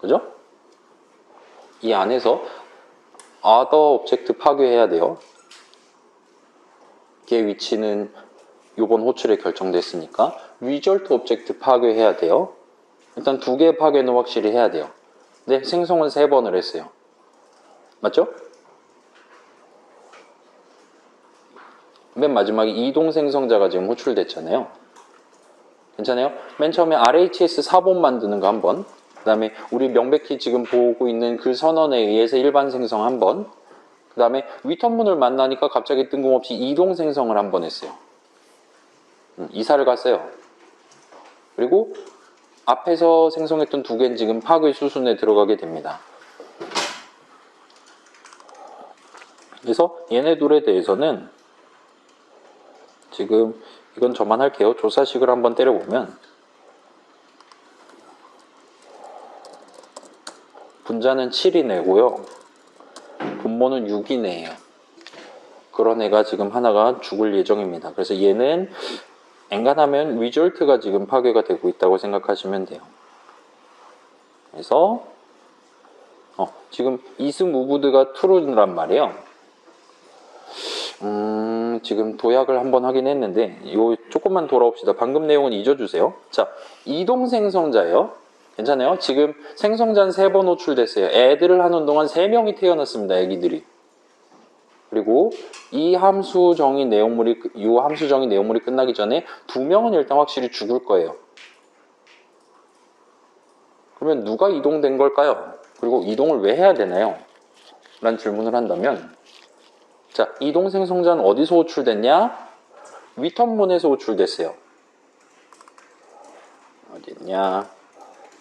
그죠? 이 안에서 other 오브젝트 파괴해야 돼요. 걔 위치는 이번 호출에 결정됐으니까 result 오브젝트 파괴해야 돼요. 일단 2개의 파괴는 확실히 해야 돼요. 네, 생성은 3번을 했어요. 맞죠? 맨 마지막에 이동 생성자가 지금 호출됐잖아요. 괜찮아요? 맨 처음에 RHS 4번 만드는 거 한번, 그 다음에 우리 명백히 지금 보고 있는 그 선언에 의해서 일반 생성 한번, 그 다음에 리턴문을 만나니까 갑자기 뜬금없이 이동 생성을 한번 했어요. 이사를 갔어요. 그리고 앞에서 생성했던 2개는 지금 파괴 수순에 들어가게 됩니다. 그래서 얘네 둘에 대해서는 지금 이건 저만 할게요. 조사식을 한번 때려보면 분자는 7이 내고요. 분모는 6이 내요. 그런 애가 지금 하나가 죽을 예정입니다. 그래서 얘는 엔간하면 리절트가 지금 파괴가 되고 있다고 생각하시면 돼요. 그래서 지금 이스 무브드가 true란 말이에요. 지금 도약을 한번 하긴 했는데 요 조금만 돌아옵시다. 방금 내용은 잊어주세요. 자, 이동 생성자예요. 괜찮아요? 지금 생성자는 3번 호출됐어요. 애들을 하는 동안 3명이 태어났습니다. 애기들이. 그리고 이 함수 정의 내용물이 끝나기 전에 2명은 일단 확실히 죽을 거예요. 그러면 누가 이동된 걸까요? 그리고 이동을 왜 해야 되나요? 라는 질문을 한다면, 자, 이동 생성자는 어디서 호출됐냐? 리턴문에서 호출됐어요. 어디 있냐?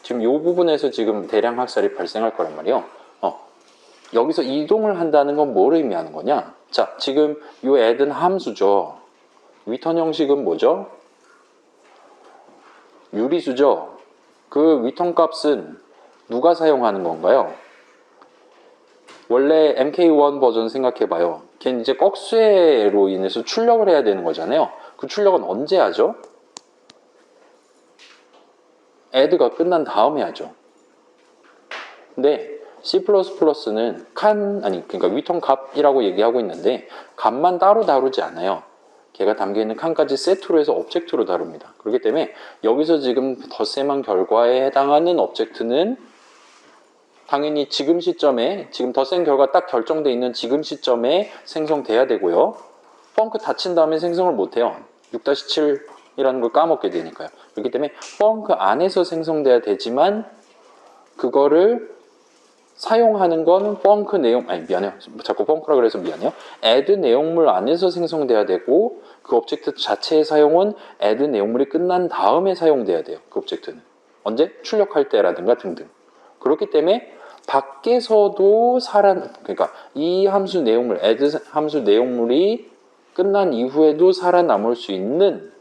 지금 이 부분에서 지금 대량 학살이 발생할 거란 말이에요. 여기서 이동을 한다는 건 뭘 의미하는 거냐? 자, 지금 이 add는 함수죠. 리턴 형식은 뭐죠? 유리수죠. 그 리턴 값은 누가 사용하는 건가요? 원래 MK1 버전 생각해봐요. 걔는 이제 꺽쇠로 인해서 출력을 해야 되는 거잖아요. 그 출력은 언제 하죠? add가 끝난 다음에 하죠. 근데 C++는 그러니까 리턴 값이라고 얘기하고 있는데 값만 따로 다루지 않아요. 걔가 담겨있는 칸까지 세트로 해서 오브젝트로 다룹니다. 그렇기 때문에 여기서 지금 덧셈한 결과에 해당하는 오브젝트는 당연히 지금 시점에, 지금 덧셈 결과 딱 결정되어 있는 지금 시점에 생성돼야 되고요. 펑크 닫힌 다음에 생성을 못해요. 6-7이라는 걸 까먹게 되니까요. 그렇기 때문에 펑크 안에서 생성돼야 되지만 그거를 사용하는 건 펑크 내용, 미안해요. 자꾸 펑크라 그래서 미안해요. add 내용물 안에서 생성돼야 되고 그 오브젝트 자체의 사용은 add 내용물이 끝난 다음에 사용돼야 돼요. 그 오브젝트는. 언제? 출력할 때라든가 등등. 그렇기 때문에 밖에서도 그러니까 이 함수 내용물, add 함수 내용물이 끝난 이후에도 살아남을 수 있는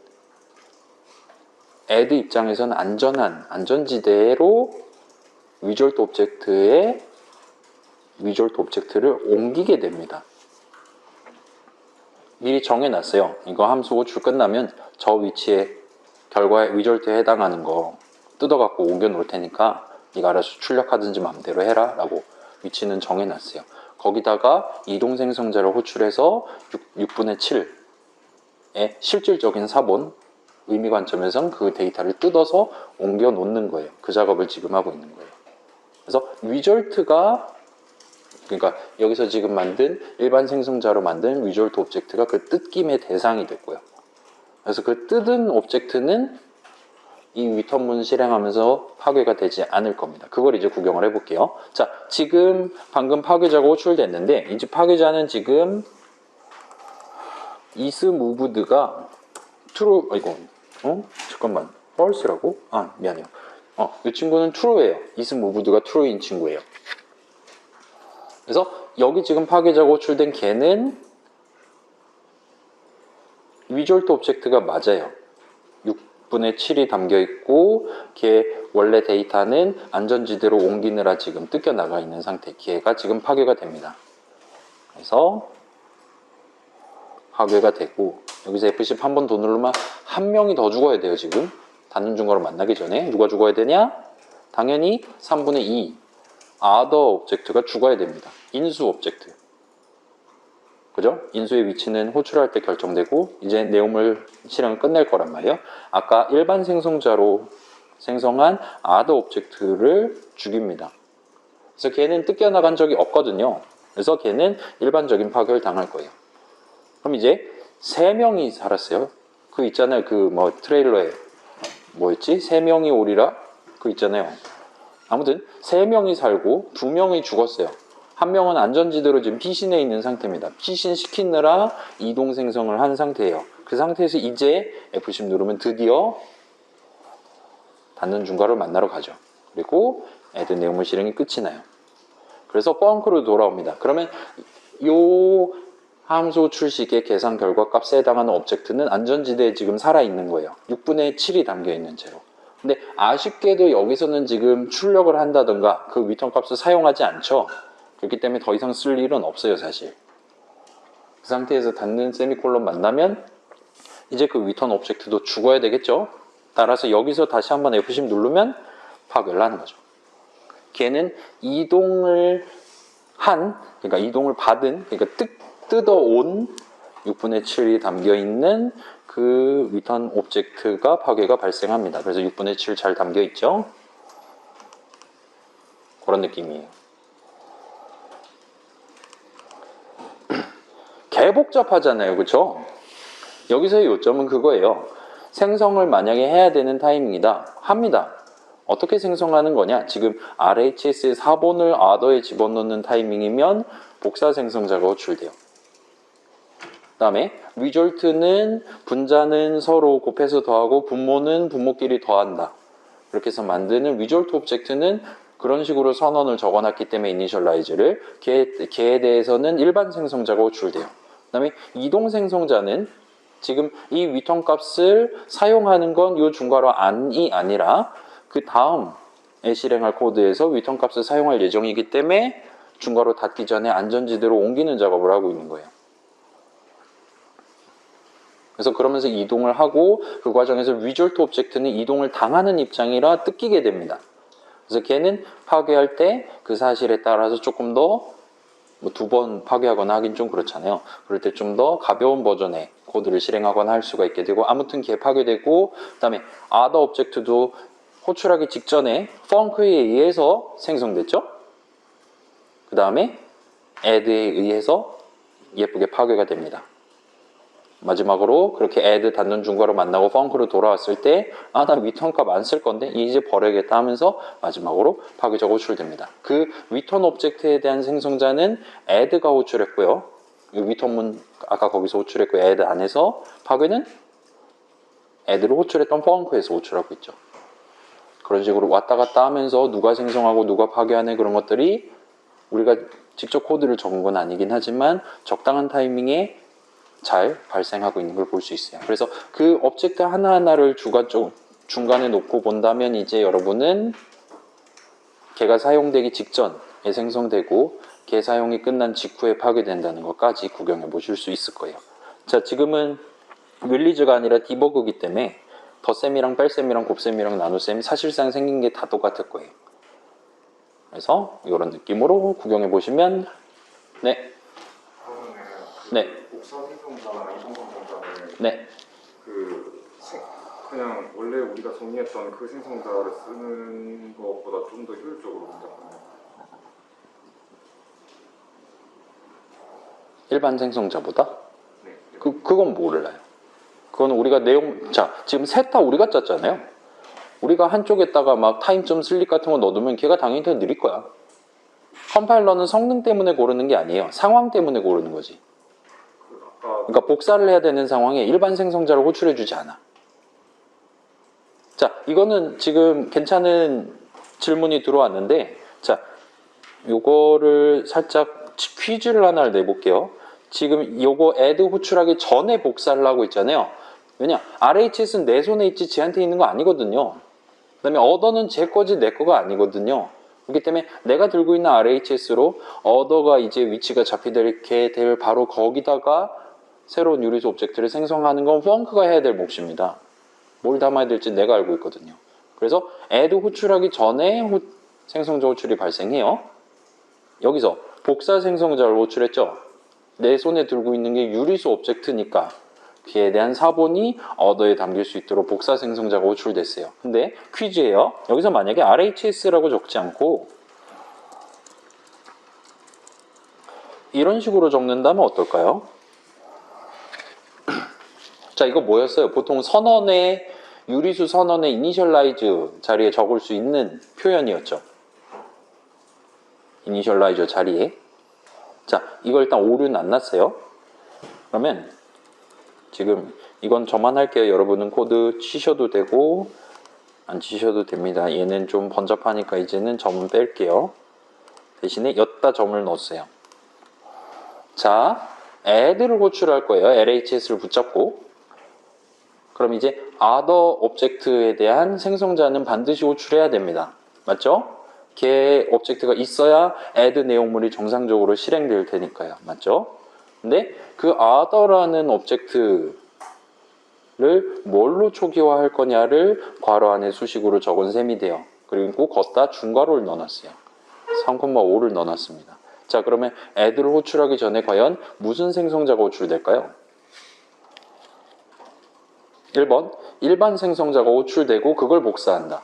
add 입장에서는 안전한 안전지대로 result 오브젝트의 위졸트 오브젝트를 옮기게 됩니다. 미리 정해놨어요. 이거 함수 호출 끝나면 저 위치에 결과에 위졸트에 해당하는 거 뜯어갖고 옮겨 놓을 테니까 네가 알아서 출력하든지 마음대로 해라 라고 위치는 정해놨어요. 거기다가 이동생성자를 호출해서 6분의 7의 실질적인 사본 의미 관점에선 그 데이터를 뜯어서 옮겨 놓는 거예요. 그 작업을 지금 하고 있는 거예요. 그래서 위졸트가, 그러니까 여기서 지금 만든 일반 생성자로 만든 위졸트 오브젝트가 그 뜯김의 대상이 됐고요. 그래서 그 뜯은 오브젝트는 이 위턴문 실행하면서 파괴가 되지 않을 겁니다. 그걸 이제 구경을 해볼게요. 자, 지금 방금 파괴자가 호출됐는데 이제 파괴자는 지금 isMoved가 true, 잠깐만, false라고? 미안해요. 이 친구는 true예요. isMoved가 true인 친구예요. 그래서 여기 지금 파괴자가 호출된 걔는 위졸트 오브젝트가 맞아요. 6분의 7이 담겨 있고 걔 원래 데이터는 안전지대로 옮기느라 지금 뜯겨 나가 있는 상태. 걔가 지금 파괴가 됩니다. 그래서 파괴가 되고 여기서 F10 한 번 더 누르면 한 명이 더 죽어야 돼요. 지금 닫는 중간으로 만나기 전에 누가 죽어야 되냐? 당연히 3분의 2 other 오브젝트가 죽어야 됩니다. 인수 오브젝트. 그죠? 인수의 위치는 호출할 때 결정되고 이제 내용물 실행을 끝낼 거란 말이에요. 아까 일반 생성자로 생성한 other 오브젝트를 죽입니다. 그래서 걔는 뜯겨나간 적이 없거든요. 그래서 걔는 일반적인 파괴를 당할 거예요. 그럼 이제 3명이 살았어요. 그 있잖아요. 그 트레일러에 뭐였지? 3명이 오리라? 그 있잖아요. 아무튼 3명이 살고 2명이 죽었어요. 한 명은 안전지대로 지금 피신해 있는 상태입니다. 피신 시키느라 이동 생성을 한 상태예요. 그 상태에서 이제 F10 누르면 드디어 닫는 중괄호를 만나러 가죠. 그리고 애들 내용물 실행이 끝이 나요. 그래서 펑크로 돌아옵니다. 그러면 요 함수 출식의 계산 결과 값에 해당하는 오브젝트는 안전지대에 지금 살아있는 거예요. 6분의 7이 담겨있는 채로. 근데 아쉽게도 여기서는 지금 출력을 한다던가 그 위턴 값을 사용하지 않죠. 그렇기 때문에 더 이상 쓸 일은 없어요, 사실. 그 상태에서 닫는 세미콜론 만나면 이제 그 위턴 오브젝트도 죽어야 되겠죠. 따라서 여기서 다시 한번 F10 누르면 파괴를 하는 거죠. 걔는 이동을 그러니까 이동을 받은, 그러니까 뜯어온 6분의 7이 담겨있는 그 위턴 오브젝트가 파괴가 발생합니다. 그래서 6분의 7 잘 담겨있죠? 그런 느낌이에요. 개 복잡하잖아요. 그쵸? 여기서의 요점은 그거예요. 생성을 만약에 해야 되는 타이밍이다. 합니다. 어떻게 생성하는 거냐? 지금 RHS의 4번을 other에 집어넣는 타이밍이면 복사 생성자가 호출돼요. 그 다음에 result는 분자는 서로 곱해서 더하고 분모는 분모끼리 더한다. 그렇게 해서 만드는 result 오브젝트는 그런 식으로 선언을 적어놨기 때문에 initialize를 걔에 대해서는 일반 생성자가 호출돼요. 그 다음에 이동 생성자는 지금 이 위턴 값을 사용하는 건 이 중괄호 안이 아니라 그 다음에 실행할 코드에서 위턴 값을 사용할 예정이기 때문에 중괄호 닫기 전에 안전지대로 옮기는 작업을 하고 있는 거예요. 그래서 그러면서 이동을 하고 그 과정에서 result 오브젝트는 이동을 당하는 입장이라 뜯기게 됩니다. 그래서 걔는 파괴할 때 그 사실에 따라서 조금 더 2번 파괴하거나 하긴 좀 그렇잖아요. 그럴 때 좀 더 가벼운 버전의 코드를 실행하거나 할 수가 있게 되고 아무튼 걔 파괴되고 그 다음에 other 오브젝트도 호출하기 직전에 func에 의해서 생성됐죠. 그 다음에 add에 의해서 예쁘게 파괴가 됩니다. 마지막으로 그렇게 add 닫는 중괄호 만나고 func로 돌아왔을 때 나 위턴 값 안 쓸 건데 이제 버려야겠다 하면서 마지막으로 파괴자가 호출됩니다. 그 위턴 오브젝트에 대한 생성자는 add가 호출했고요. 위턴문 아까 거기서 호출했고 add 안에서 파괴는 add를 호출했던 func에서 호출하고 있죠. 그런 식으로 왔다 갔다 하면서 누가 생성하고 누가 파괴하는 그런 것들이 우리가 직접 코드를 적은 건 아니긴 하지만 적당한 타이밍에 잘 발생하고 있는 걸 볼 수 있어요. 그래서 그 오브젝트 하나하나를 중간에 놓고 본다면 이제 여러분은 걔가 사용되기 직전 생성되고 걔 사용이 끝난 직후에 파괴된다는 것까지 구경해 보실 수 있을 거예요. 자, 지금은 릴리즈가 아니라 디버그이기 때문에 덧셈이랑 뺄셈이랑 곱셈이랑 나눗셈이 사실상 생긴 게 다 똑같을 거예요. 그래서 이런 느낌으로 구경해 보시면 네, 그러면은 네, 복사 생성자나 이동 생성자는 네. 그냥 원래 우리가 정의했던 그 생성자를 쓰는 것보다 좀 더 효율적으로 생각하나요? 일반 생성자보다? 네. 그건 몰라요. 그건 우리가 자, 지금 셋 다 우리가 짰잖아요. 우리가 한쪽에다가 막 타임점 슬립 같은 거 넣어두면 걔가 당연히 더 느릴 거야. 컴파일러는 성능 때문에 고르는 게 아니에요. 상황 때문에 고르는 거지. 그러니까 복사를 해야 되는 상황에 일반 생성자를 호출해주지 않아. 자, 이거는 지금 괜찮은 질문이 들어왔는데, 자, 요거를 살짝 퀴즈를 하나를 내볼게요. 지금 요거 add 호출하기 전에 복사를 하고 있잖아요. 왜냐? RHS는 내 손에 있지 쟤한테 있는 거 아니거든요. 그 다음에 other는 제 거지 내 거가 아니거든요. 그렇기 때문에 내가 들고 있는 RHS로 other가 이제 위치가 잡히게 될 바로 거기다가 새로운 유리수 오브젝트를 생성하는 건 펑크가 해야 될 몫입니다. 뭘 담아야 될지 내가 알고 있거든요. 그래서 add 호출하기 전에 생성자 호출이 발생해요. 여기서 복사 생성자를 호출했죠. 내 손에 들고 있는 게 유리수 오브젝트니까 그에 대한 사본이 other에 담길 수 있도록 복사 생성자가 호출됐어요. 근데 퀴즈예요. 여기서 만약에 RHS라고 적지 않고 이런 식으로 적는다면 어떨까요? 자, 이거 뭐였어요? 보통 선언의 유리수 선언의 이니셜라이즈 자리에 적을 수 있는 표현이었죠. 이니셜라이저 자리에. 자, 이거 일단 오류는 안 났어요. 그러면 지금 이건 저만 할게요. 여러분은 코드 치셔도 되고 안 치셔도 됩니다. 얘는 좀 번잡하니까 이제는 점 뺄게요. 대신에 여기다 점을 넣었어요. 자, add를 호출할 거예요. LHS를 붙잡고. 그럼 이제 other 오브젝트에 대한 생성자는 반드시 호출해야 됩니다. 맞죠? 걔 오브젝트가 있어야 add 내용물이 정상적으로 실행될 테니까요. 맞죠? 근데 그 other라는 오브젝트를 뭘로 초기화할 거냐를 괄호 안에 수식으로 적은 셈이 돼요. 그리고 걷다 중괄호를 넣어놨어요. 3,5를 넣어놨습니다. 자, 그러면 add를 호출하기 전에 과연 무슨 생성자가 호출될까요? 1번, 일반 생성자가 호출되고 그걸 복사한다.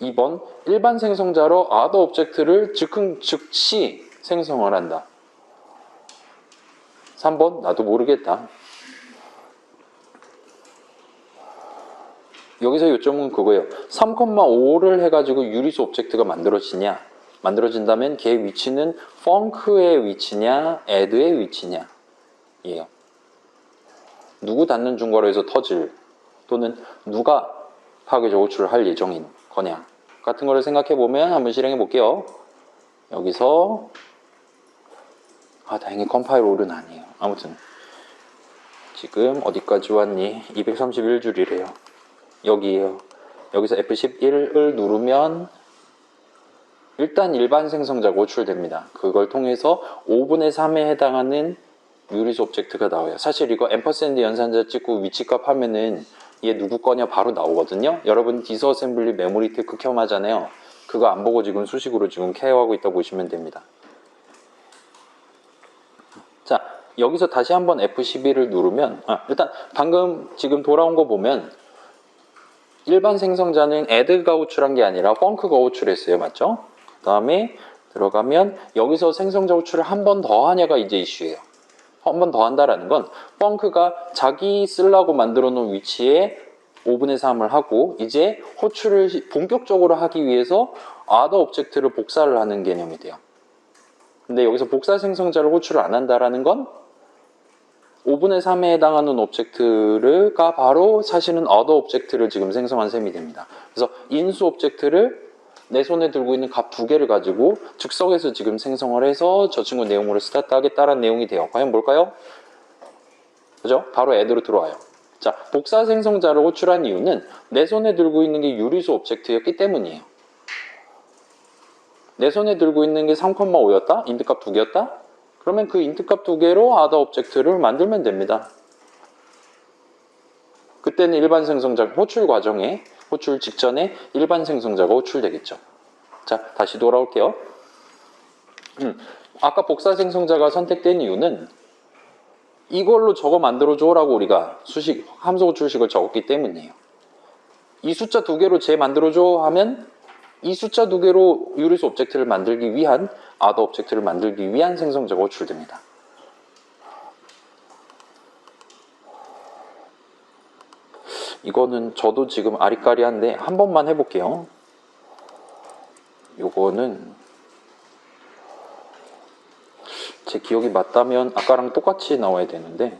2번, 일반 생성자로 other 오브젝트를 즉시 생성을 한다. 3번, 나도 모르겠다. 여기서 요점은 그거예요. 3,5를 해가지고 유리수 오브젝트가 만들어지냐? 만들어진다면 걔 위치는 func의 위치냐, add의 위치냐? 예요. 누구 닫는 중괄호에서 터질 또는 누가 파괴적 호출을 할 예정인 거냐 같은 거를 생각해 보면 한번 실행해 볼게요. 여기서 다행히 컴파일 오류는 아니에요. 아무튼 지금 어디까지 왔니? 231줄이래요. 여기에요. 여기서 F11을 누르면 일단 일반 생성자가 호출됩니다. 그걸 통해서 5분의 3에 해당하는 유리수 오브젝트가 나와요. 사실 이거 앰퍼샌드 연산자 찍고 위치값 하면은 얘 누구 거냐 바로 나오거든요. 여러분 디스어셈블리 메모리 트 극혐하잖아요. 그거 안 보고 지금 수식으로 지금 케어하고 있다고 보시면 됩니다. 자, 여기서 다시 한번 F12를 누르면 일단 방금 지금 돌아온 거 보면 일반 생성자는 add가 호출한 게 아니라 func가 호출했어요. 맞죠? 그 다음에 들어가면 여기서 생성자 호출을 한 번 더 하냐가 이제 이슈예요. 한 번 더 한다라는 건 func가 자기 쓰려고 만들어 놓은 위치에 5분의 3을 하고 이제 호출을 본격적으로 하기 위해서 other 오브젝트를 복사를 하는 개념이 돼요. 근데 여기서 복사 생성자를 호출을 안 한다라는 건 5분의 3에 해당하는 오브젝트가 바로 사실은 other 오브젝트를 지금 생성한 셈이 됩니다. 그래서 인수 오브젝트를 내 손에 들고 있는 값 두 개를 가지고 즉석에서 지금 생성을 해서 저 친구 내용으로 스타트 하겠다라는 내용이 돼요. 과연 뭘까요? 그죠? 바로 add로 들어와요. 자, 복사 생성자를 호출한 이유는 내 손에 들고 있는 게 유리수 오브젝트였기 때문이에요. 내 손에 들고 있는 게 3,5였다? 인트값 2개였다? 그러면 그 인트값 2개로 other object를 만들면 됩니다. 그때는 일반 생성자 호출 과정에, 호출 직전에 일반 생성자가 호출되겠죠. 자, 다시 돌아올게요. 아까 복사 생성자가 선택된 이유는 이걸로 저거 만들어줘라고 우리가 함수 호출식을 적었기 때문이에요. 이 숫자 2개로 쟤 만들어줘 하면 이 숫자 2개로 유리수 오브젝트를 만들기 위한 other 오브젝트를 만들기 위한 생성자가 호출됩니다. 이거는 저도 지금 아리까리한데 한 번만 해볼게요. 요거는 제 기억이 맞다면 아까랑 똑같이 나와야 되는데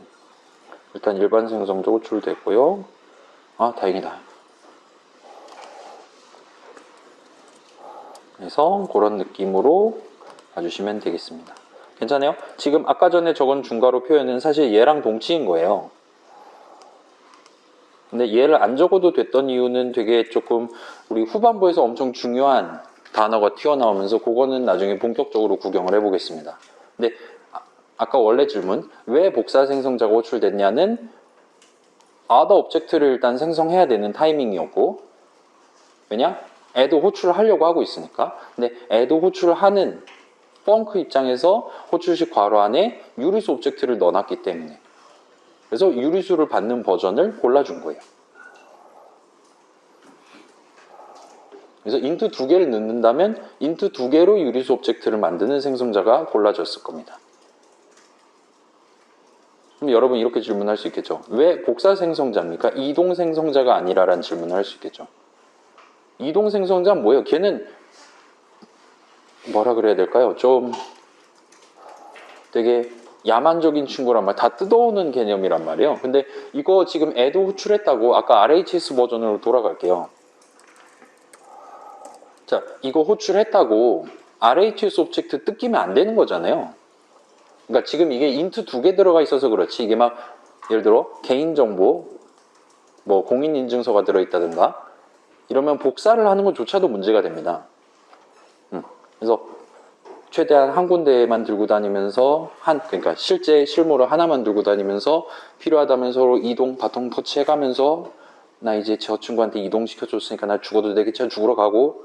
일단 일반 생성자 호출됐고요. 아, 다행이다. 그래서 그런 느낌으로 봐주시면 되겠습니다. 괜찮아요? 지금 아까 전에 적은 중괄호 표현은 사실 얘랑 동치인 거예요. 근데 얘를 안 적어도 됐던 이유는 되게 조금 우리 후반부에서 엄청 중요한 단어가 튀어나오면서 그거는 나중에 본격적으로 구경을 해보겠습니다. 근데 아까 원래 질문 왜 복사 생성자가 호출됐냐는 other 오브젝트를 일단 생성해야 되는 타이밍이었고 왜냐? add 호출을 하려고 하고 있으니까. 근데 add 호출을 하는 펑크 입장에서 호출식 괄호 안에 유리수 오브젝트를 넣어놨기 때문에 그래서 유리수를 받는 버전을 골라준 거예요. 그래서 int 2개를 넣는다면 int 2개로 유리수 오브젝트를 만드는 생성자가 골라졌을 겁니다. 그럼 여러분 이렇게 질문할 수 있겠죠. 왜 복사 생성자입니까? 이동 생성자가 아니라라는 질문을 할 수 있겠죠. 이동 생성자는 뭐예요? 걔는 뭐라 그래야 될까요? 좀 되게 야만적인 친구란 말, 다 뜯어오는 개념이란 말이에요. 근데 이거 지금 add 호출했다고 아까 RHS 버전으로 돌아갈게요. 자, 이거 호출했다고 RHS 오브젝트 뜯기면 안 되는 거잖아요. 그러니까 지금 이게 int 2개 들어가 있어서 그렇지 이게 막 예를 들어 개인정보 뭐 공인인증서가 들어있다든가 이러면 복사를 하는 것조차도 문제가 됩니다. 그래서 최대한 한 군데만 들고 다니면서 그러니까 실제 실무를 하나만 들고 다니면서 필요하다면 서로 이동 바통 터치해가면서 나 이제 저 친구한테 이동시켜줬으니까 나 죽어도 되겠지 죽으러 가고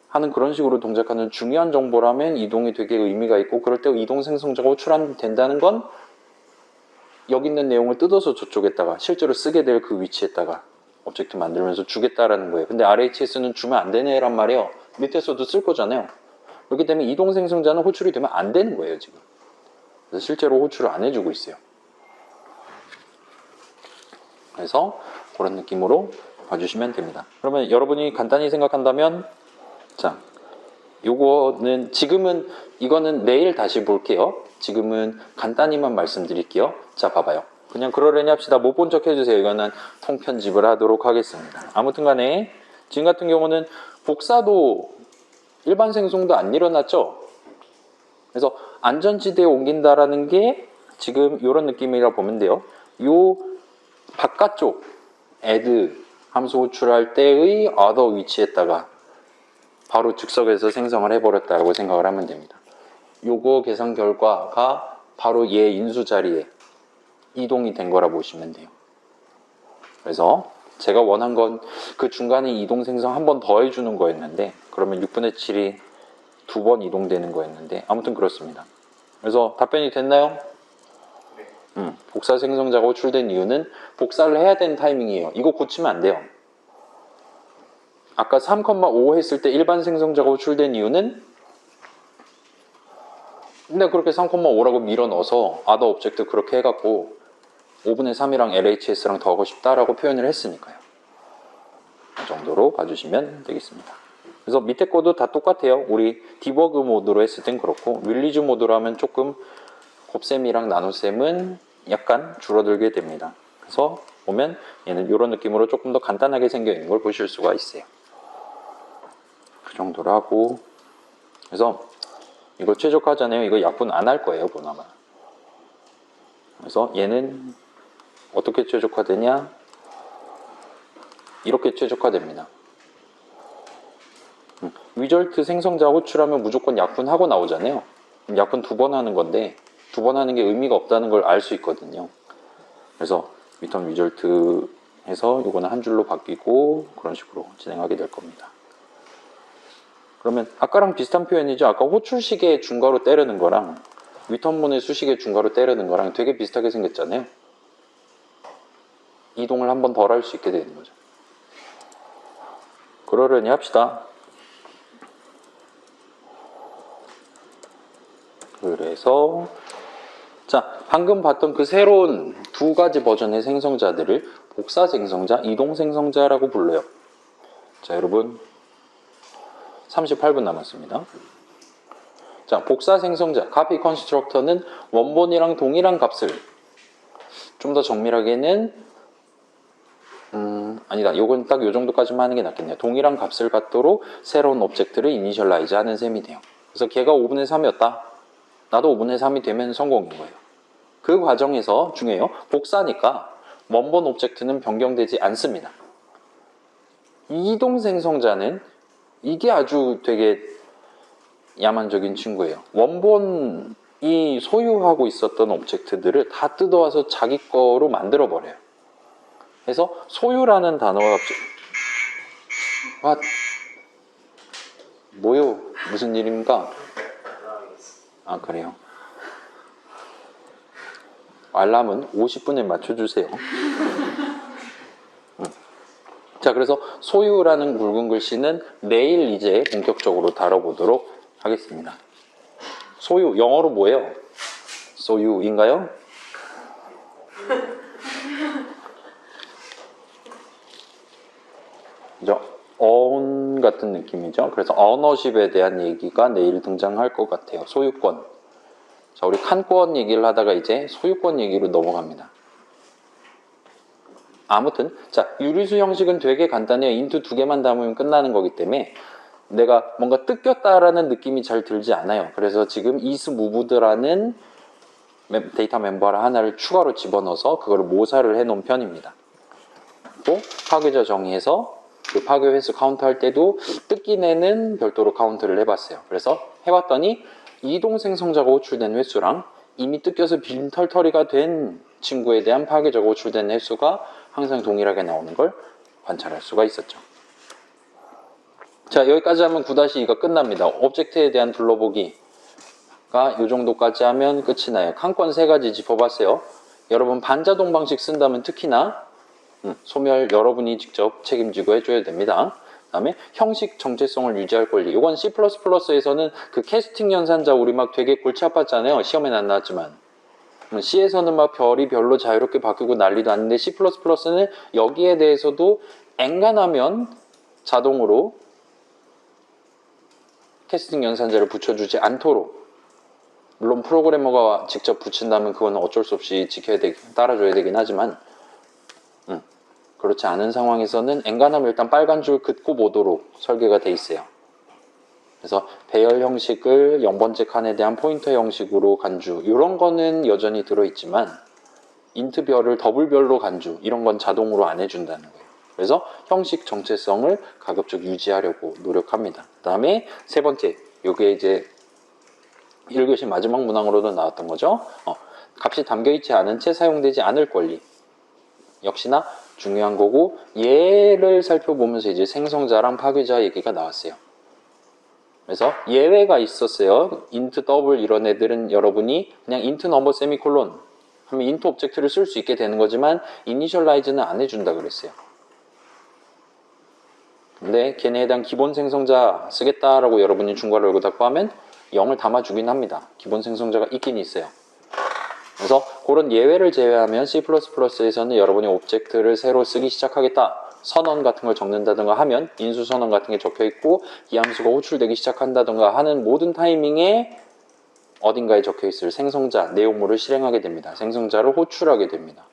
하는 그런 식으로 동작하는 중요한 정보라면 이동이 되게 의미가 있고 그럴 때 이동 생성자가 호출된다는 건 여기 있는 내용을 뜯어서 저쪽에다가 실제로 쓰게 될 그 위치에다가 오브젝트 만들면서 주겠다라는 거예요. 근데 RHS는 주면 안 되네란 말이에요. 밑에서도 쓸 거잖아요. 그렇기 때문에 이동 생성자는 호출이 되면 안 되는 거예요, 지금. 그래서 실제로 호출을 안 해주고 있어요. 그래서 그런 느낌으로 봐주시면 됩니다. 그러면 여러분이 간단히 생각한다면 자, 요거는 지금은 이거는 내일 다시 볼게요. 지금은 간단히만 말씀드릴게요. 자, 봐봐요. 그냥 그러려니 합시다. 못 본 척 해주세요. 이거는 통편집을 하도록 하겠습니다. 아무튼 간에 지금 같은 경우는 복사도 일반 생성도 안 일어났죠. 그래서 안전지대에 옮긴다라는 게 지금 이런 느낌이라 보면 돼요. 요 바깥쪽 add 함수 호출할 때의 other 위치에다가 바로 즉석에서 생성을 해버렸다고 생각을 하면 됩니다. 요거 계산 결과가 바로 얘 인수 자리에 이동이 된 거라 보시면 돼요. 그래서 제가 원한 건 그 중간에 이동 생성 한 번 더 해주는 거였는데 그러면 6분의 7이 2번 이동되는 거였는데 아무튼 그렇습니다. 그래서 답변이 됐나요? 네. 복사 생성자가 호출된 이유는 복사를 해야 되는 타이밍이에요. 이거 고치면 안 돼요. 아까 3,5 했을 때 일반 생성자가 호출된 이유는 근데 그렇게 3,5라고 밀어 넣어서 other 오브젝트 그렇게 해갖고 5분의 3이랑 LHS랑 더 하고 싶다라고 표현을 했으니까요. 이 정도로 봐주시면 되겠습니다. 그래서 밑에 거도 다 똑같아요. 우리 디버그 모드로 했을 땐 그렇고 릴리즈 모드로 하면 조금 곱셈이랑 나눗셈은 약간 줄어들게 됩니다. 그래서 보면 얘는 이런 느낌으로 조금 더 간단하게 생겨 있는 걸 보실 수가 있어요. 그 정도로 하고 그래서 이거 최적화잖아요. 이거 약분 안 할 거예요, 보나마. 그래서 얘는 어떻게 최적화되냐? 이렇게 최적화됩니다. 리절트 생성자 호출하면 무조건 약분하고 나오잖아요. 약분 2번 하는 건데 2번 하는 게 의미가 없다는 걸 알 수 있거든요. 그래서 리턴 리절트 해서 이거는 한 줄로 바뀌고 그런 식으로 진행하게 될 겁니다. 그러면 아까랑 비슷한 표현이죠. 아까 호출식의 중괄호 때리는 거랑 리턴문의 수식의 중괄호 때리는 거랑 되게 비슷하게 생겼잖아요. 이동을 한 번 덜 할 수 있게 되는 거죠. 그러려니 합시다. 그래서 자, 방금 봤던 그 새로운 2가지 버전의 생성자들을 복사 생성자, 이동 생성자라고 불러요. 자, 여러분 38분 남았습니다. 자, 복사 생성자, copy constructor는 원본이랑 동일한 값을 좀 더 정밀하게는 아니다. 요건 딱 요 정도까지만 하는 게 낫겠네요. 동일한 값을 갖도록 새로운 오브젝트를 이니셜라이즈 하는 셈이 돼요. 그래서 걔가 5분의 3이었다. 나도 5분의 3이 되면 성공인 거예요. 그 과정에서 중요해요. 복사니까 원본 오브젝트는 변경되지 않습니다. 이동 생성자는 이게 아주 되게 야만적인 친구예요. 원본이 소유하고 있었던 오브젝트들을 다 뜯어와서 자기 거로 만들어 버려요. 그래서 소유라는 단어가 갑자기 뭐요? 무슨 일입니까? 아, 그래요? 알람은 50분에 맞춰주세요. 자, 그래서 소유라는 굵은 글씨는 내일 이제 본격적으로 다뤄보도록 하겠습니다. 소유, 영어로 뭐예요? 소유인가요? 그죠? own 같은 느낌이죠. 그래서 ownership에 대한 얘기가 내일 등장할 것 같아요. 소유권. 자, 우리 칸권 얘기를 하다가 이제 소유권 얘기로 넘어갑니다. 아무튼 자, 유리수 형식은 되게 간단해요. 인투 2개만 담으면 끝나는 거기 때문에 내가 뭔가 뜯겼다라는 느낌이 잘 들지 않아요. 그래서 지금 isMoved라는 데이터 멤버 하나를 추가로 집어넣어서 그걸 모사를 해놓은 편입니다. 또 파괴자 정의해서 그 파괴 횟수 카운트 할 때도 뜯긴 애는 별도로 카운트를 해봤어요. 그래서 해봤더니 이동 생성자가 호출된 횟수랑 이미 뜯겨서 빈털터리가 된 친구에 대한 파괴자가 호출된 횟수가 항상 동일하게 나오는 걸 관찰할 수가 있었죠. 자, 여기까지 하면 9-2가 끝납니다. 오브젝트에 대한 둘러보기가 이 정도까지 하면 끝이 나요. 칸권 3가지 짚어봤어요. 여러분 반자동 방식 쓴다면 특히나 소멸 여러분이 직접 책임지고 해줘야 됩니다. 그 다음에 형식 정체성을 유지할 권리. 이건 C++에서는 그 캐스팅 연산자 우리 막 되게 골치 아팠잖아요. 시험에는 안 나왔지만. C에서는 막 별이 별로 자유롭게 바뀌고 난리도 아닌데 C++는 여기에 대해서도 엔간하면 자동으로 캐스팅 연산자를 붙여주지 않도록, 물론 프로그래머가 직접 붙인다면 그건 어쩔 수 없이 따라줘야 되긴 하지만 그렇지 않은 상황에서는 엔간하면 일단 빨간 줄 긋고 보도록 설계가 돼 있어요. 그래서 배열 형식을 0번째 칸에 대한 포인터 형식으로 간주, 이런 거는 여전히 들어있지만 인트 별을 더블 별로 간주, 이런 건 자동으로 안 해준다는 거예요. 그래서 형식 정체성을 가급적 유지하려고 노력합니다. 그 다음에 3번째, 이게 이제 1교시 마지막 문항으로도 나왔던 거죠. 값이 담겨있지 않은 채 사용되지 않을 권리. 역시나 중요한 거고, 얘를 살펴보면서 이제 생성자랑 파괴자 얘기가 나왔어요. 그래서 예외가 있었어요. int 더블 이런 애들은 여러분이 그냥 int 넘버 세미콜론 하면 int 오브젝트를 쓸 수 있게 되는 거지만 이니셜라이즈는 안 해준다 그랬어요. 근데 걔네에 대한 기본 생성자 쓰겠다라고 여러분이 중괄호 열고 닫고 하면 0을 담아주긴 합니다. 기본 생성자가 있긴 있어요. 그래서 그런 예외를 제외하면 C++에서는 여러분이 오브젝트를 새로 쓰기 시작하겠다, 선언 같은 걸 적는다든가 하면 인수 선언 같은 게 적혀 있고 이 함수가 호출되기 시작한다든가 하는 모든 타이밍에 어딘가에 적혀 있을 생성자 내용물을 실행하게 됩니다. 생성자를 호출하게 됩니다.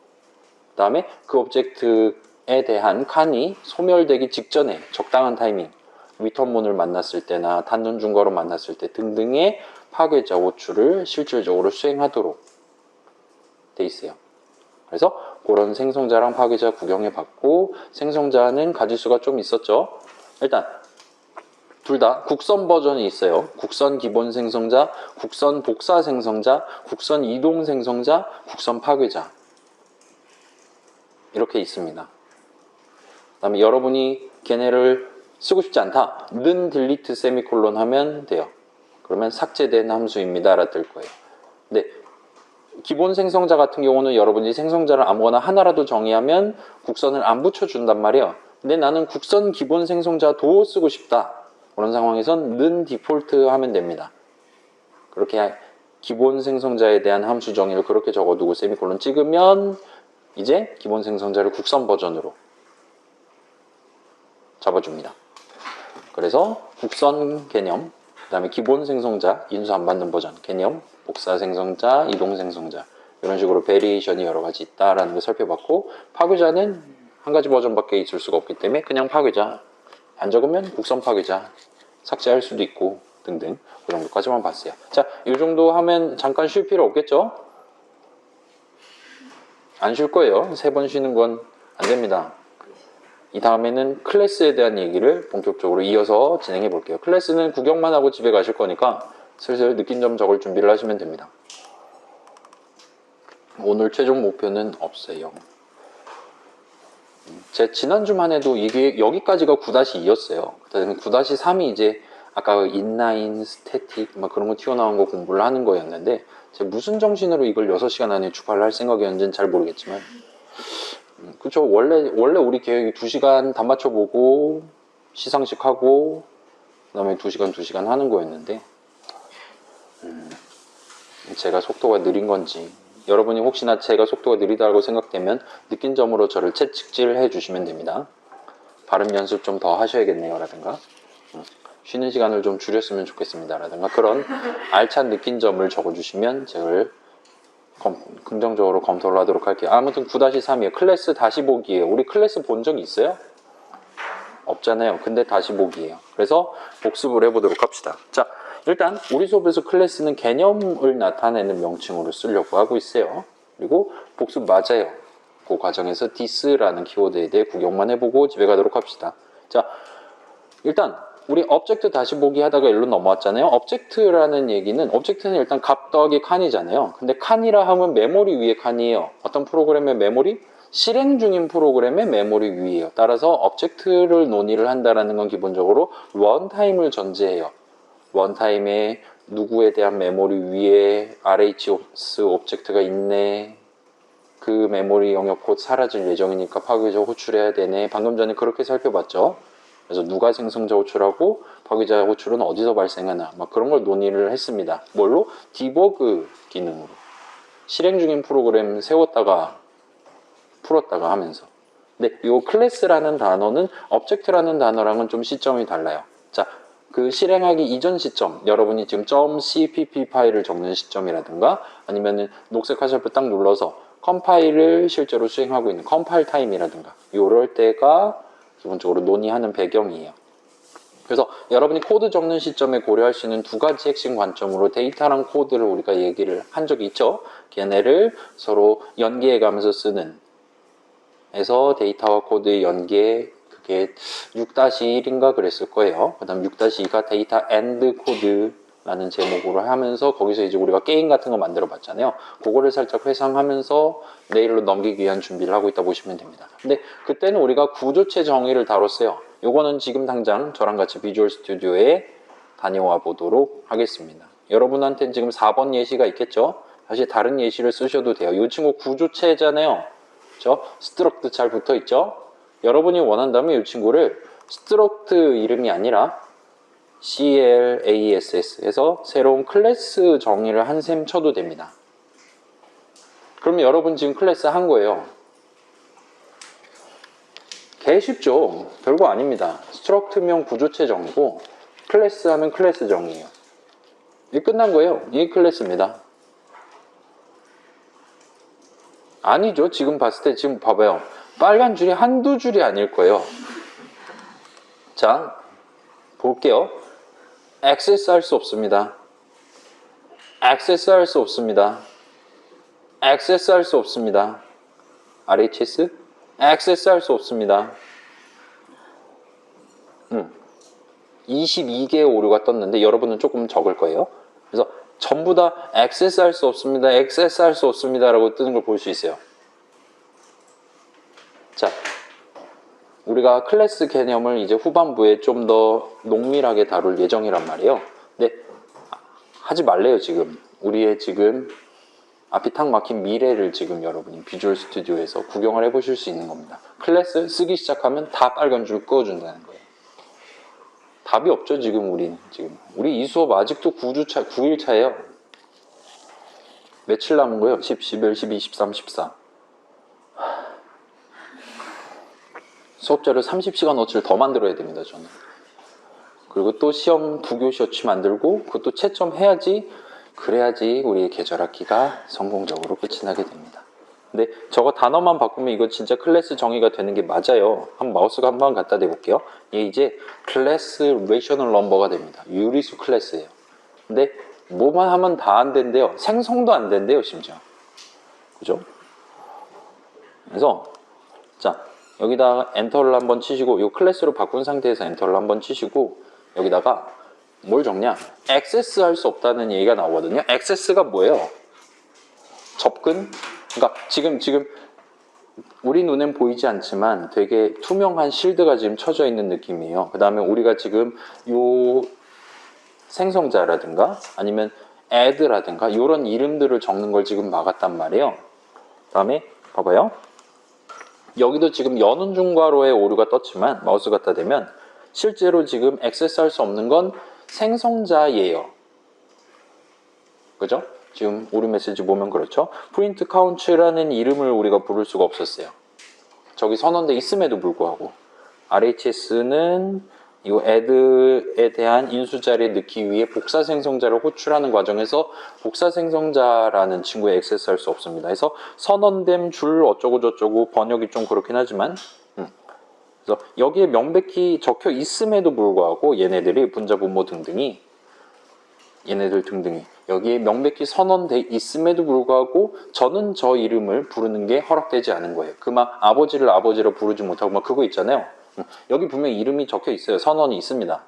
그 다음에 그 오브젝트에 대한 칸이 소멸되기 직전에 적당한 타이밍, 리턴문을 만났을 때나 단순 중괄호 만났을 때 등등의 파괴자 호출을 실질적으로 수행하도록 돼 있어요. 그래서 그런 생성자랑 파괴자 구경해 봤고, 생성자는 가지수가 좀 있었죠. 일단 둘 다 국선 버전이 있어요. 국선 기본 생성자, 국선 복사 생성자, 국선 이동 생성자, 국선 파괴자. 이렇게 있습니다. 그 다음에 여러분이 걔네를 쓰고 싶지 않다. 는 딜리트 세미콜론 하면 돼요. 그러면 삭제된 함수입니다. 라 뜰 거예요. 근데 기본 생성자 같은 경우는 여러분이 생성자를 아무거나 하나라도 정의하면 국선을 안 붙여준단 말이에요. 근데 나는 국선 기본 생성자도 쓰고 싶다. 그런 상황에선 는 디폴트 하면 됩니다. 그렇게 기본 생성자에 대한 함수 정의를 그렇게 적어두고 세미콜론 찍으면 이제 기본 생성자를 국선 버전으로 잡아줍니다. 그래서 국선 개념, 그 다음에 기본 생성자, 인수 안 받는 버전 개념, 복사 생성자, 이동 생성자 이런 식으로 베리에이션이 여러 가지 있다라는 걸 살펴봤고, 파괴자는 한 가지 버전밖에 있을 수가 없기 때문에 그냥 파괴자, 안 적으면 국선 파괴자, 삭제할 수도 있고 등등 그 정도까지만 봤어요. 자, 이 정도 하면 잠깐 쉴 필요 없겠죠? 안 쉴 거예요. 3번 쉬는 건 안 됩니다. 이 다음에는 클래스에 대한 얘기를 본격적으로 이어서 진행해 볼게요. 클래스는 구경만 하고 집에 가실 거니까 슬슬 느낀 점 적을 준비를 하시면 됩니다. 오늘 최종 목표는 없어요. 제 지난주만 해도 이게 여기까지가 9-2였어요. 그다음에 9-3이 이제 아까 인라인, 스태틱 막 그런 거 튀어나온 거 공부를 하는 거였는데 제가 무슨 정신으로 이걸 6시간 안에 주파를 할 생각이었는지는 잘 모르겠지만 그쵸. 원래 우리 계획이 2시간 다 맞춰보고 시상식 하고 그 다음에 2시간 하는 거였는데 제가 속도가 느린 건지, 여러분이 혹시나 제가 속도가 느리다고 생각되면 느낀 점으로 저를 채찍질 해주시면 됩니다. 발음 연습 좀 더 하셔야겠네요 라든가 쉬는 시간을 좀 줄였으면 좋겠습니다 라든가 그런 알찬 느낀 점을 적어주시면 제가 긍정적으로 검토를 하도록 할게요. 아무튼 9-3이에요. 클래스 다시 보기예요. 우리 클래스 본 적 있어요? 없잖아요. 근데 다시 보기예요. 그래서 복습을 해보도록 합시다. 자, 일단 우리 수업에서 클래스는 개념을 나타내는 명칭으로 쓰려고 하고 있어요. 그리고 복습 맞아요. 그 과정에서 this라는 키워드에 대해 구경만 해보고 집에 가도록 합시다. 자, 일단 우리 object 다시 보기 하다가 일로 넘어왔잖아요. object라는 얘기는, object는 일단 값 더하기 칸이잖아요. 근데 칸이라 하면 메모리 위에 칸이에요. 어떤 프로그램의 메모리? 실행 중인 프로그램의 메모리 위에요. 따라서 object를 논의를 한다는 건 기본적으로 런타임을 전제해요. 런타임에 누구에 대한 메모리 위에 RHOS 오브젝트가 있네. 그 메모리 영역 곧 사라질 예정이니까 파괴자 호출해야 되네. 방금 전에 그렇게 살펴봤죠. 그래서 누가 생성자 호출하고 파괴자 호출은 어디서 발생하나 막 그런 걸 논의를 했습니다. 뭘로? 디버그 기능으로. 실행 중인 프로그램 세웠다가 풀었다가 하면서. 근데 이 클래스라는 단어는 object라는 단어랑은 좀 시점이 달라요. 자, 그 실행하기 이전 시점, 여러분이 지금 .cpp 파일을 적는 시점이라든가 아니면은 녹색 화살표 딱 눌러서 컴파일을 실제로 수행하고 있는 컴파일 타임이라든가 이럴 때가 기본적으로 논의하는 배경이에요. 그래서 여러분이 코드 적는 시점에 고려할 수 있는 2가지 핵심 관점으로 데이터랑 코드를 우리가 얘기를 한 적이 있죠. 걔네를 서로 연계해 가면서 쓰는, 해서 데이터와 코드의 연계, 그게 6-1인가 그랬을 거예요. 그 다음 6-2가 데이터 앤드 코드라는 제목으로 하면서 거기서 이제 우리가 게임 같은 거 만들어 봤잖아요. 그거를 살짝 회상하면서 내일로 넘기기 위한 준비를 하고 있다 보시면 됩니다. 근데 그때는 우리가 구조체 정의를 다뤘어요. 요거는 지금 당장 저랑 같이 비주얼 스튜디오에 다녀와 보도록 하겠습니다. 여러분한테는 지금 4번 예시가 있겠죠? 사실 다른 예시를 쓰셔도 돼요. 이 친구 구조체잖아요. 그렇죠? 스트럭트 잘 붙어 있죠? 여러분이 원한다면 이 친구를 스트럭트 이름이 아니라 CLASS 해서 새로운 클래스 정의를 한 셈 쳐도 됩니다. 그러면 여러분 지금 클래스 한 거예요. 개 쉽죠? 별거 아닙니다. 스트럭트면 구조체 정의고 클래스 하면 클래스 정의예요. 이게 끝난 거예요. 이게 클래스입니다. 아니죠. 지금 봤을 때 지금 봐봐요. 빨간 줄이 한두 줄이 아닐 거예요. 자, 볼게요. 액세스 할 수 없습니다. 액세스 할 수 없습니다. 액세스 할 수 없습니다. RHS? 액세스 할 수 없습니다. 22개의 오류가 떴는데 여러분은 조금 적을 거예요. 그래서 전부 다 액세스할 수 없습니다. 액세스할 수 없습니다. 라고 뜨는 걸 볼 수 있어요. 자, 우리가 클래스 개념을 이제 후반부에 좀 더 농밀하게 다룰 예정이란 말이에요. 근데 하지 말래요, 지금. 우리의 지금 앞이 탁 막힌 미래를 지금 여러분이 비주얼 스튜디오에서 구경을 해보실 수 있는 겁니다. 클래스 쓰기 시작하면 다 빨간 줄 그어준다는 거예요. 답이 없죠, 지금 우리는. 우리 이 수업 아직도 9주차, 9일차예요. 며칠 남은 거예요? 10, 11, 12, 13, 14. 수업자료 30시간어치를 더 만들어야 됩니다, 저는. 그리고 또 시험 2교시어치 만들고 그것도 채점해야지, 그래야지 우리의 계절학기가 성공적으로 끝이 나게 됩니다. 근데 저거 단어만 바꾸면 이거 진짜 클래스 정의가 되는 게 맞아요. 마우스가 한번 갖다 대볼게요. 얘 이제 클래스 레이셔널 넘버가 됩니다. 유리수 클래스예요. 근데 뭐만 하면 다 안 된대요. 생성도 안 된대요, 심지어. 그죠? 그래서 자, 여기다가 엔터를 한번 치시고, 이 클래스로 바꾼 상태에서 엔터를 한번 치시고, 여기다가 뭘 적냐? 액세스 할 수 없다는 얘기가 나오거든요. 액세스가 뭐예요? 접근? 그러니까 지금 우리 눈엔 보이지 않지만 되게 투명한 실드가 지금 쳐져 있는 느낌이에요. 그 다음에 우리가 지금 요 생성자라든가 아니면 add라든가 이런 이름들을 적는 걸 지금 막았단 말이에요. 그 다음에 봐봐요. 여기도 지금 여는 중괄호에 오류가 떴지만 마우스 갖다 대면 실제로 지금 액세스할 수 없는 건 생성자예요. 그죠? 지금 오류 메시지 보면 그렇죠. 프린트 카운트라는 이름을 우리가 부를 수가 없었어요. 저기 선언돼 있음에도 불구하고 RHS는 이 add에 대한 인수자리에 넣기 위해 복사 생성자를 호출하는 과정에서 복사 생성자라는 친구에 액세스할 수 없습니다. 그래서 선언됨 줄 어쩌고 저쩌고 번역이 좀 그렇긴 하지만 그래서 여기에 명백히 적혀 있음에도 불구하고 얘네들이 분자 분모 등등이 얘네들 등등이 여기에 명백히 선언돼 있음에도 불구하고 저는 저 이름을 부르는 게 허락되지 않은 거예요. 그 막 아버지를 아버지로 부르지 못하고 막 그거 있잖아요. 여기 분명히 이름이 적혀 있어요. 선언이 있습니다.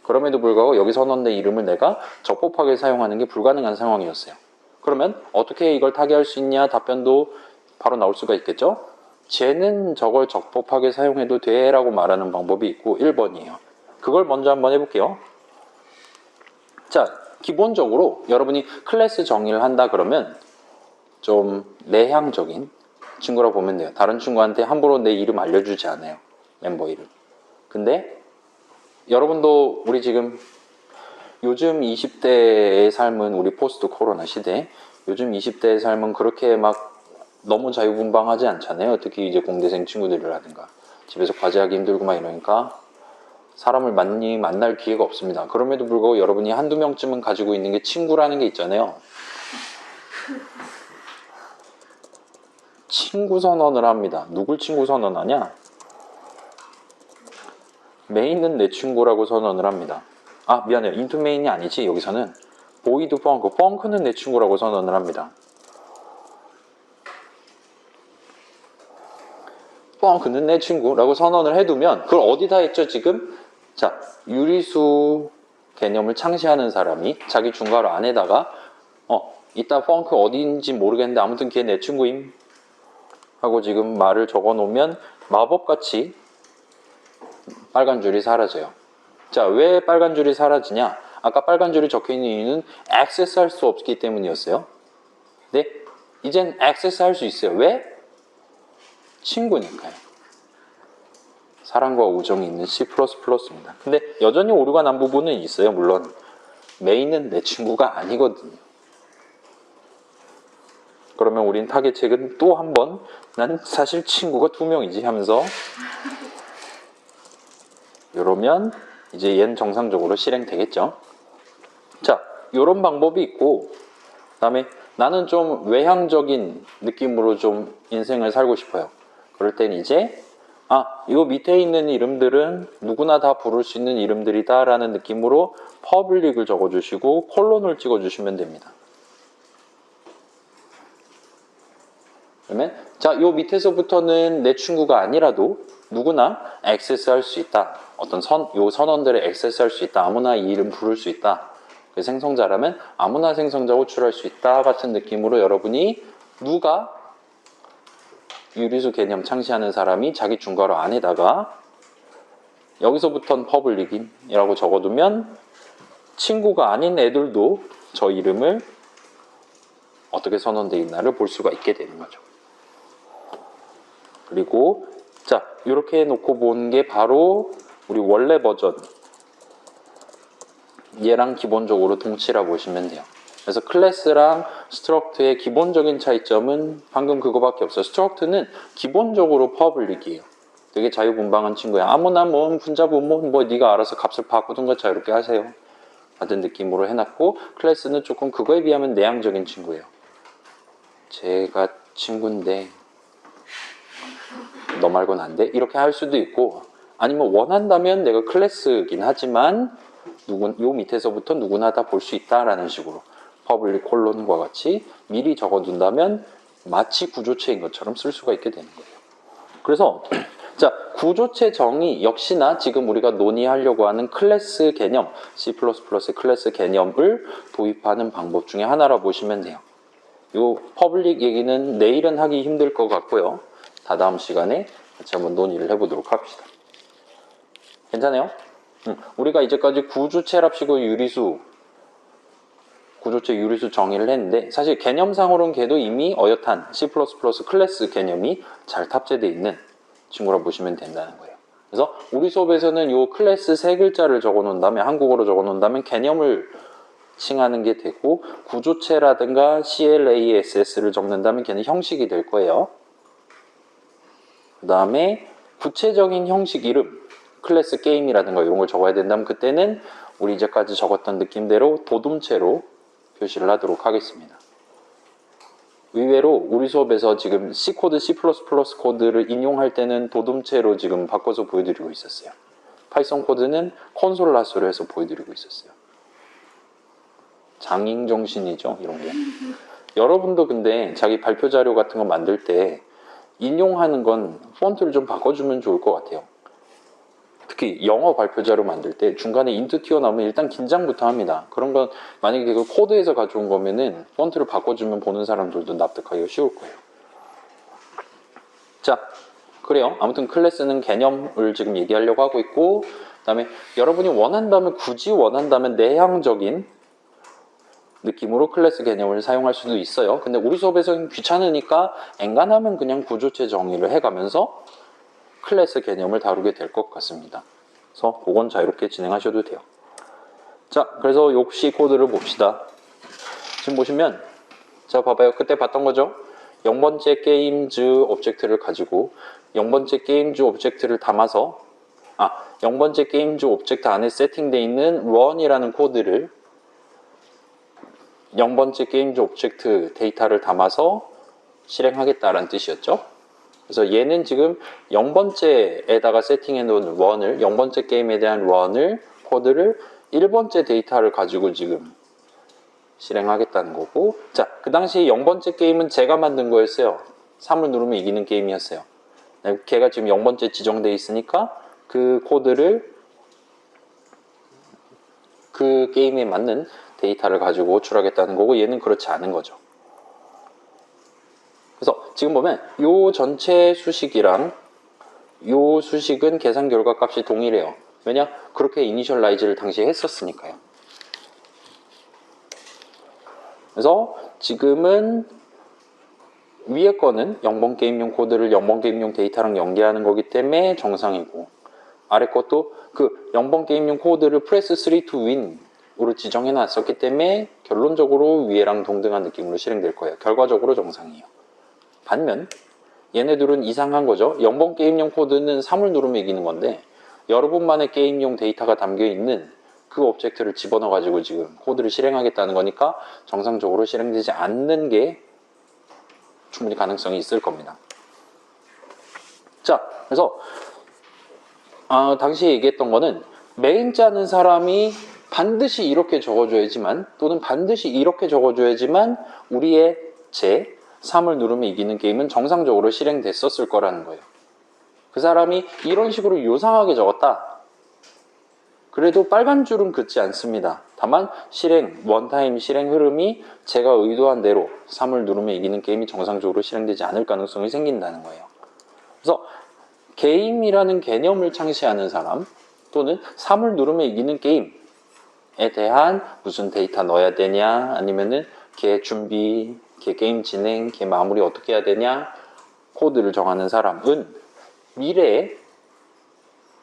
그럼에도 불구하고 여기 선언된 이름을 내가 적법하게 사용하는 게 불가능한 상황이었어요. 그러면 어떻게 이걸 타개할 수 있냐? 답변도 바로 나올 수가 있겠죠? 쟤는 저걸 적법하게 사용해도 돼 라고 말하는 방법이 있고 1번이에요. 그걸 먼저 한번 해볼게요. 자, 기본적으로 여러분이 클래스 정의를 한다 그러면 좀 내향적인 친구라고 보면 돼요. 다른 친구한테 함부로 내 이름 알려주지 않아요. 멤버 이름. 근데 여러분도 우리 지금 요즘 20대의 삶은 우리 포스트 코로나 시대 요즘 20대의 삶은 그렇게 막 너무 자유분방하지 않잖아요. 특히 이제 공대생 친구들이라든가 집에서 과제하기 힘들고 막 이러니까 사람을 많이 만날 기회가 없습니다. 그럼에도 불구하고 여러분이 한두 명쯤은 가지고 있는 게 친구라는 게 있잖아요. 친구 선언을 합니다. 누굴 친구 선언하냐? 메인은 내 친구라고 선언을 합니다. 아, 미안해요. 인투 메인이 아니지. 여기서는 보이드 펑크, 펑크는 내 친구라고 선언을 합니다. 펑크는 내 친구라고 선언을 해두면 그걸 어디다 했죠 지금? 자, 유리수 개념을 창시하는 사람이 자기 중괄호 안에다가 이따 펑크 어디인지 모르겠는데 아무튼 걔 내 친구임 하고 지금 말을 적어 놓으면 마법같이 빨간 줄이 사라져요. 자, 왜 빨간 줄이 사라지냐? 아까 빨간 줄이 적혀 있는 이유는 액세스 할 수 없기 때문이었어요. 네? 이젠 액세스 할 수 있어요. 왜? 친구니까요. 사랑과 우정이 있는 C++입니다. 근데 여전히 오류가 난 부분은 있어요. 물론 메인은 내 친구가 아니거든요. 그러면 우린 타겟책은 또 한 번 난 사실 친구가 2명이지 하면서 이러면 이제 얘는 정상적으로 실행되겠죠. 자, 이런 방법이 있고 그 다음에 나는 좀 외향적인 느낌으로 좀 인생을 살고 싶어요. 그럴 땐 이제 이거 밑에 있는 이름들은 누구나 다 부를 수 있는 이름들이다 라는 느낌으로 퍼블릭을 적어주시고 콜론을 찍어주시면 됩니다. 그러면 자, 요 밑에서부터는 내 친구가 아니라도 누구나 액세스 할 수 있다. 어떤 요 선언들을 액세스할 수 있다. 아무나 이 이름 부를 수 있다. 그 생성자라면 아무나 생성자 호출할 수 있다 같은 느낌으로 여러분이 누가 유리수 개념 창시하는 사람이 자기 중괄호 안에다가 여기서부터는 퍼블릭이라고 적어두면 친구가 아닌 애들도 저 이름을 어떻게 선언되어 있나를 볼 수가 있게 되는 거죠. 그리고 자 이렇게 해놓고 보는 게 바로 우리 원래 버전 얘랑 기본적으로 동치라 보시면 돼요. 그래서 클래스랑 스트럭트의 기본적인 차이점은 방금 그거밖에 없어요. 스트럭트는 기본적으로 퍼블릭이에요. 되게 자유분방한 친구야. 아무나 뭐 분자부 뭐 네가 알아서 값을 바꾸든가 자유롭게 하세요. 같은 느낌으로 해놨고 클래스는 조금 그거에 비하면 내향적인 친구예요. 제가 친구인데 너 말고는 안 돼? 이렇게 할 수도 있고 아니면 원한다면 내가 클래스긴 하지만 요 밑에서부터 누구나 다 볼 수 있다라는 식으로 퍼블릭 콜론과 같이 미리 적어둔다면 마치 구조체인 것처럼 쓸 수가 있게 되는 거예요. 그래서 자 구조체 정의 역시나 지금 우리가 논의하려고 하는 클래스 개념 C++의 클래스 개념을 도입하는 방법 중에 하나라 보시면 돼요. 요 퍼블릭 얘기는 내일은 하기 힘들 것 같고요. 다다음 시간에 같이 한번 논의를 해보도록 합시다. 괜찮아요? 우리가 이제까지 구조체랍시고 유리수 구조체 유리수 정의를 했는데 사실 개념상으로는 걔도 이미 어엿한 C++ 클래스 개념이 잘 탑재되어 있는 친구라 보시면 된다는 거예요. 그래서 우리 수업에서는 이 클래스 세 글자를 적어 놓는다면 한국어로 적어 놓는다면 개념을 칭하는 게 되고 구조체라든가 CLASS를 적는다면 걔는 형식이 될 거예요. 그 다음에 구체적인 형식 이름 클래스 게임이라든가 이런 걸 적어야 된다면 그때는 우리 이제까지 적었던 느낌대로 도둠체로 표시를 하도록 하겠습니다. 의외로 우리 수업에서 지금 C코드, C++ 코드를 인용할 때는 도둠체로 지금 바꿔서 보여드리고 있었어요. 파이썬 코드는 콘솔라스로 해서 보여드리고 있었어요. 장인정신이죠, 이런 게. 여러분도 근데 자기 발표 자료 같은 거 만들 때 인용하는 건 폰트를 좀 바꿔주면 좋을 것 같아요. 특히 영어 발표 자료 만들 때 중간에 인트 튀어나오면 일단 긴장부터 합니다. 그런 건 만약에 그 코드에서 가져온 거면은 폰트를 바꿔주면 보는 사람들도 납득하기가 쉬울 거예요. 자, 그래요. 아무튼 클래스는 개념을 지금 얘기하려고 하고 있고 그 다음에 여러분이 원한다면 굳이 원한다면 내향적인 느낌으로 클래스 개념을 사용할 수도 있어요. 근데 우리 수업에서는 귀찮으니까 엔간하면 그냥 구조체 정의를 해가면서 클래스 개념을 다루게 될 것 같습니다. 그래서 그건 자유롭게 진행하셔도 돼요. 자, 그래서 욕시 코드를 봅시다. 지금 보시면 자 봐봐요. 그때 봤던 거죠? 0번째 게임즈 오브젝트를 가지고 0번째 게임즈 오브젝트를 담아서 0번째 게임즈 오브젝트 안에 세팅되어 있는 run이라는 코드를 0번째 게임즈 오브젝트 데이터를 담아서 실행하겠다라는 뜻이었죠. 그래서 얘는 지금 0번째에다가 세팅해 놓은 run을 0번째 게임에 대한 run을 코드를 1번째 데이터를 가지고 지금 실행하겠다는 거고 자, 그 당시 0번째 게임은 제가 만든 거였어요. 3을 누르면 이기는 게임이었어요. 걔가 지금 0번째 지정돼 있으니까 그 코드를 그 게임에 맞는 데이터를 가지고 호출하겠다는 거고 얘는 그렇지 않은 거죠. 그래서 지금 보면 요 전체 수식이랑 요 수식은 계산 결과 값이 동일해요. 왜냐? 그렇게 이니셜라이즈를 당시에 했었으니까요. 그래서 지금은 위에 거는 0번 게임용 코드를 0번 게임용 데이터랑 연계하는 거기 때문에 정상이고 아래 것도 그 0번 게임용 코드를 프레스 3 to win으로 지정해 놨었기 때문에 결론적으로 위에랑 동등한 느낌으로 실행될 거예요. 결과적으로 정상이에요. 반면 얘네들은 이상한 거죠. 0번 게임용 코드는 3을 누르면 이기는 건데 여러분만의 게임용 데이터가 담겨있는 그 오브젝트를 집어넣어 가지고 지금 코드를 실행하겠다는 거니까 정상적으로 실행되지 않는 게 충분히 가능성이 있을 겁니다. 자, 그래서 당시 얘기했던 거는 메인 짜는 사람이 반드시 이렇게 적어줘야지만 또는 반드시 이렇게 적어줘야지만 우리의 3을 누르면 이기는 게임은 정상적으로 실행됐었을 거라는 거예요. 그 사람이 이런 식으로 요상하게 적었다. 그래도 빨간 줄은 긋지 않습니다. 다만 원타임 실행 흐름이 제가 의도한 대로 3을 누르면 이기는 게임이 정상적으로 실행되지 않을 가능성이 생긴다는 거예요. 그래서 게임이라는 개념을 창시하는 사람 또는 3을 누르면 이기는 게임에 대한 무슨 데이터 넣어야 되냐, 아니면은 걔 준비, 걔 게임 진행, 걔 마무리 어떻게 해야 되냐, 코드를 정하는 사람은 미래에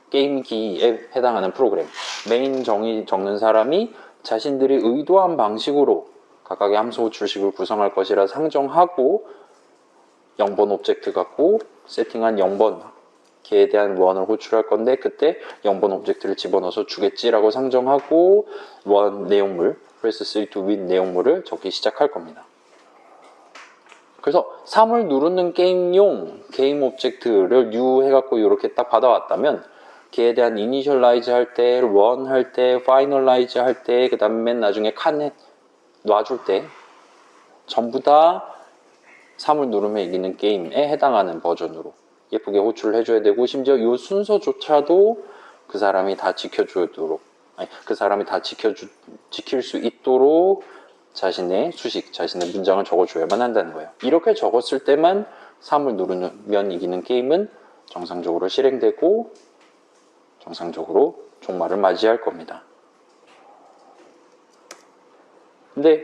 게임기에 해당하는 프로그램, 메인 정의 적는 사람이 자신들이 의도한 방식으로 각각의 함수 호출식을 구성할 것이라 상정하고 0번 오브젝트 갖고 세팅한 0번 걔에 대한 원을 호출할 건데 그때 0번 오브젝트를 집어넣어서 주겠지라고 상정하고 원 내용물, press 3 to win 내용물을 적기 시작할 겁니다. 그래서 3을 누르는 게임용 게임 오브젝트를 new 해갖고 이렇게 딱 받아왔다면 걔에 대한 이니셜라이즈 할 때, run 할 때, 파이널라이즈 할 때, 그 다음에 맨 나중에 칸에 놔줄 때 전부 다 3을 누르면 이기는 게임에 해당하는 버전으로 예쁘게 호출을 해줘야 되고, 심지어 이 순서조차도 그 사람이 다 지켜주도록, 그 사람이 다 지킬 수 있도록 자신의 수식, 자신의 문장을 적어줘야만 한다는 거예요. 이렇게 적었을 때만 3을 누르면 이기는 게임은 정상적으로 실행되고 정상적으로 종말을 맞이할 겁니다. 근데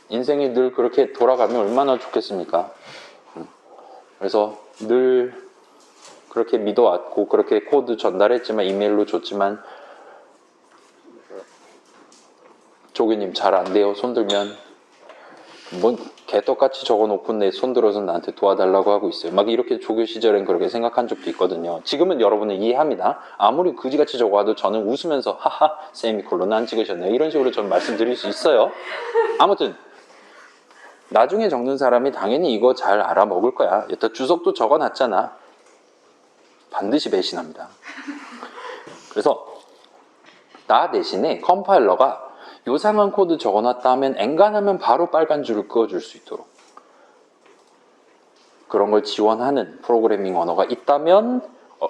인생이 늘 그렇게 돌아가면 얼마나 좋겠습니까? 그래서 늘 그렇게 믿어왔고 그렇게 코드 전달했지만 이메일로 줬지만 조교님 잘 안 돼요. 손 들면 뭔 개떡같이 적어놓고 내 손 들어서 나한테 도와달라고 하고 있어요. 막 이렇게 조교 시절엔 그렇게 생각한 적도 있거든요. 지금은 여러분은 이해합니다. 아무리 그지같이 적어도 저는 웃으면서 하하 세미콜론 안 찍으셨네요. 이런 식으로 저는 말씀드릴 수 있어요. 아무튼 나중에 적는 사람이 당연히 이거 잘 알아먹을 거야. 여태 주석도 적어놨잖아. 반드시 배신합니다. 그래서 나 대신에 컴파일러가 요상한 코드 적어놨다 하면 엔간하면 바로 빨간 줄을 그어줄 수 있도록 그런 걸 지원하는 프로그래밍 언어가 있다면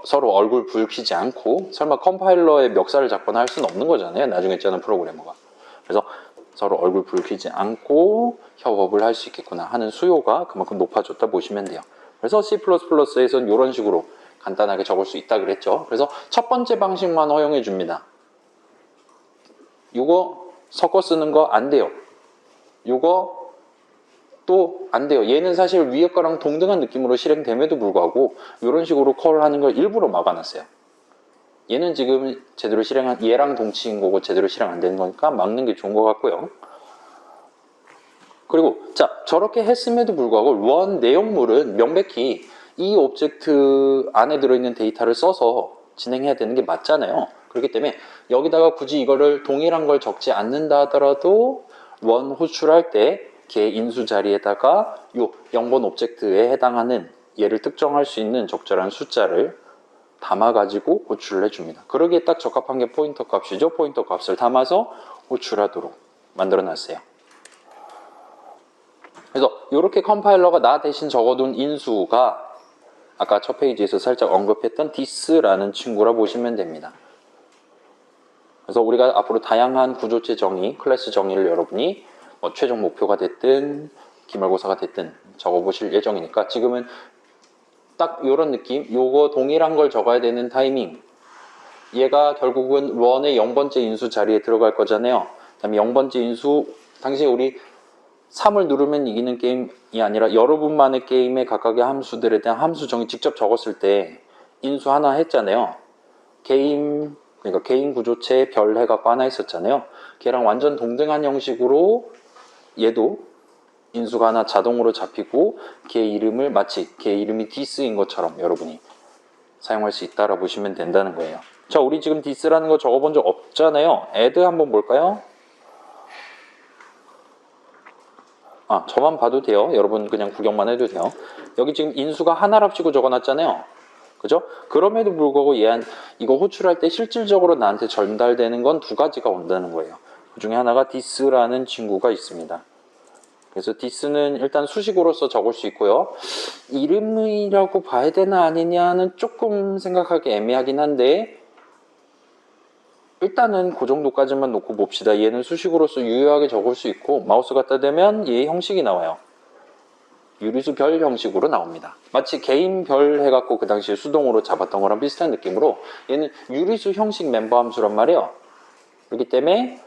서로 얼굴 붉히지 않고, 설마 컴파일러의 멱살을 잡거나 할 수는 없는 거잖아요. 나중에 짜는 프로그래머가. 그래서 서로 얼굴 붉히지 않고 협업을 할 수 있겠구나 하는 수요가 그만큼 높아졌다 보시면 돼요. 그래서 C++에서는 이런 식으로 간단하게 적을 수 있다 그랬죠. 그래서 첫 번째 방식만 허용해 줍니다. 이거 섞어 쓰는 거 안 돼요. 이거 또 안 돼요. 얘는 사실 위에 거랑 동등한 느낌으로 실행됨에도 불구하고 이런 식으로 콜하는 걸 일부러 막아놨어요. 얘는 지금 제대로 실행한, 얘랑 동치인 거고 제대로 실행 안 되는 거니까 막는 게 좋은 것 같고요. 그리고 자, 저렇게 했음에도 불구하고 원 내용물은 명백히 이 오브젝트 안에 들어있는 데이터를 써서 진행해야 되는 게 맞잖아요. 그렇기 때문에 여기다가 굳이 이거를 동일한 걸 적지 않는다 하더라도 원 호출할 때 걔 인수 자리에다가 요 0번 오브젝트에 해당하는 얘를 특정할 수 있는 적절한 숫자를 담아가지고 호출을 해줍니다. 그러기에 딱 적합한 게 포인터 값이죠. 포인터 값을 담아서 호출하도록 만들어놨어요. 그래서 이렇게 컴파일러가 나 대신 적어둔 인수가 아까 첫 페이지에서 살짝 언급했던 this라는 친구라 보시면 됩니다. 그래서 우리가 앞으로 다양한 구조체 정의, 클래스 정의를 여러분이 최종 목표가 됐든 기말고사가 됐든 적어보실 예정이니까 지금은 딱 이런 느낌, 요거 동일한 걸 적어야 되는 타이밍, 얘가 결국은 런의 0번째 인수 자리에 들어갈 거잖아요. 그 다음에 0번째 인수, 당시에 우리 3을 누르면 이기는 게임이 아니라 여러분만의 게임의 각각의 함수들에 대한 함수 정의 직접 적었을 때 인수 하나 했잖아요. 그러니까 개인 구조체 별 해갖고 하나 있었잖아요. 걔랑 완전 동등한 형식으로 얘도 인수가 하나 자동으로 잡히고 걔 이름을 마치 걔 이름이 this인 것처럼 여러분이 사용할 수 있다라고 보시면 된다는 거예요. 자, 우리 지금 this라는 거 적어본 적 없잖아요. add 한번 볼까요? 저만 봐도 돼요. 여러분 그냥 구경만 해도 돼요. 여기 지금 인수가 하나랍시고 적어놨잖아요. 그죠? 그럼에도 불구하고 이거 호출할 때 실질적으로 나한테 전달되는 건 두 가지가 온다는 거예요. 그 중에 하나가 this라는 친구가 있습니다. 그래서 this는 일단 수식으로서 적을 수 있고요. 이름이라고 봐야 되나 아니냐는 조금 생각하기 애매하긴 한데 일단은 그 정도까지만 놓고 봅시다. 얘는 수식으로서 유효하게 적을 수 있고 마우스 갖다 대면 얘의 형식이 나와요. 유리수 별 형식으로 나옵니다. 마치 개인 별 해갖고 그 당시에 수동으로 잡았던 거랑 비슷한 느낌으로 얘는 유리수 형식 멤버 함수란 말이에요. 그렇기 때문에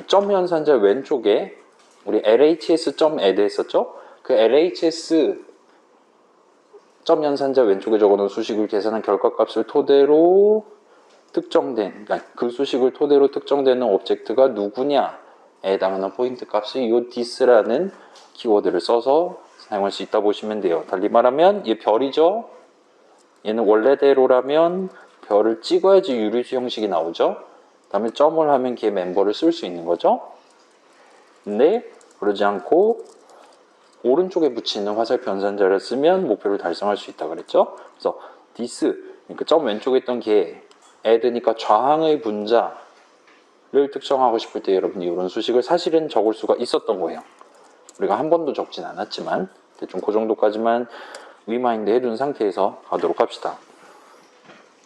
점 연산자 왼쪽에 우리 LHS.add 했었죠? 그 LHS 점 연산자 왼쪽에 적어놓은 수식을 계산한 결과값을 토대로 그러니까 그 수식을 토대로 특정되는 오브젝트가 누구냐에 해당하는 포인트 값이 이 this라는 키워드를 써서 사용할 수 있다 보시면 돼요. 달리 말하면 얘 별이죠? 얘는 원래대로라면 별을 찍어야지 유리수 형식이 나오죠? 그 다음에 점을 하면 걔 멤버를 쓸 수 있는 거죠? 근데 그러지 않고 오른쪽에 붙이는 화살표 연산자를 쓰면 목표를 달성할 수 있다 그랬죠? 그래서 this, 그러니까 점 왼쪽에 있던 걔 add니까 좌항의 분자를 특정하고 싶을 때 여러분이 이런 수식을 사실은 적을 수가 있었던 거예요. 우리가 한 번도 적진 않았지만 대충 그 정도까지만 리마인드 해둔 상태에서 가도록 합시다.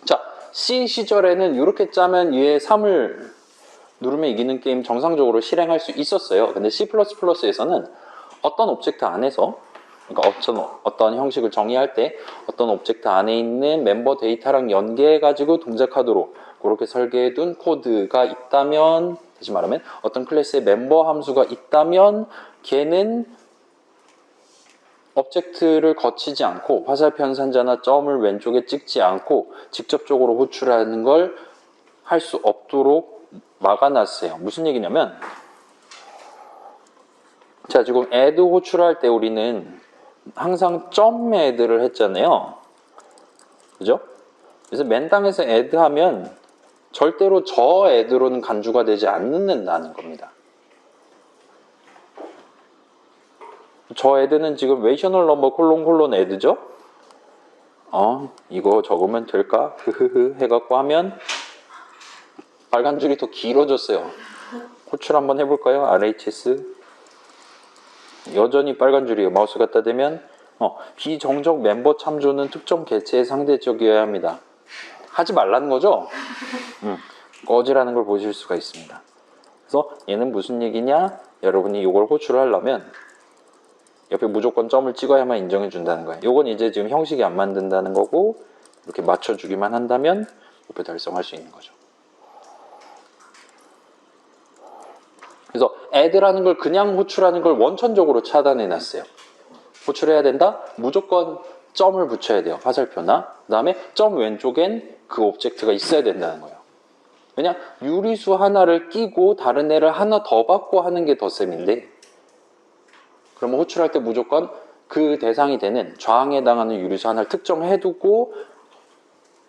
자, C 시절에는 이렇게 짜면 얘 3을 누르면 이기는 게임 정상적으로 실행할 수 있었어요. 근데 C++에서는 어떤 오브젝트 안에서 그러니까 어떤 형식을 정의할 때 어떤 오브젝트 안에 있는 멤버 데이터랑 연계해가지고 동작하도록 그렇게 설계해둔 코드가 있다면, 다시 말하면 어떤 클래스의 멤버 함수가 있다면 걔는 오브젝트를 거치지 않고 화살표 연산자나 점을 왼쪽에 찍지 않고 직접적으로 호출하는 걸 할 수 없도록 막아놨어요. 무슨 얘기냐면, 자, 지금 add 호출할 때 우리는 항상 점 add를 했잖아요. 그죠? 그래서 맨땅에서 add 하면 절대로 저 add로는 간주가 되지 않는다는 겁니다. 저 add는 지금 rational number 콜론 add죠? 이거 적으면 될까? 흐흐흐 해갖고 하면 빨간 줄이 더 길어졌어요. 호출 한번 해볼까요? RHS. 여전히 빨간 줄이에요. 마우스 갖다 대면 비정적 멤버 참조는 특정 개체에 상대적이어야 합니다. 하지 말라는 거죠? 꺼지라는 걸 보실 수가 있습니다. 그래서 얘는 무슨 얘기냐? 여러분이 이걸 호출을 하려면 옆에 무조건 점을 찍어야만 인정해 준다는 거예요. 이건 이제 지금 형식이 안 만든다는 거고 이렇게 맞춰주기만 한다면 목표 달성할 수 있는 거죠. 그래서 add라는 걸 그냥 호출하는 걸 원천적으로 차단해 놨어요. 호출해야 된다? 무조건 점을 붙여야 돼요. 화살표나. 그 다음에 점 왼쪽엔 그 오브젝트가 있어야 된다는 거예요. 왜냐? 유리수 하나를 끼고 다른 애를 하나 더 받고 하는 게 덧셈인데, 그러면 호출할 때 무조건 그 대상이 되는 좌항에 해당하는 유리수 하나를 특정해두고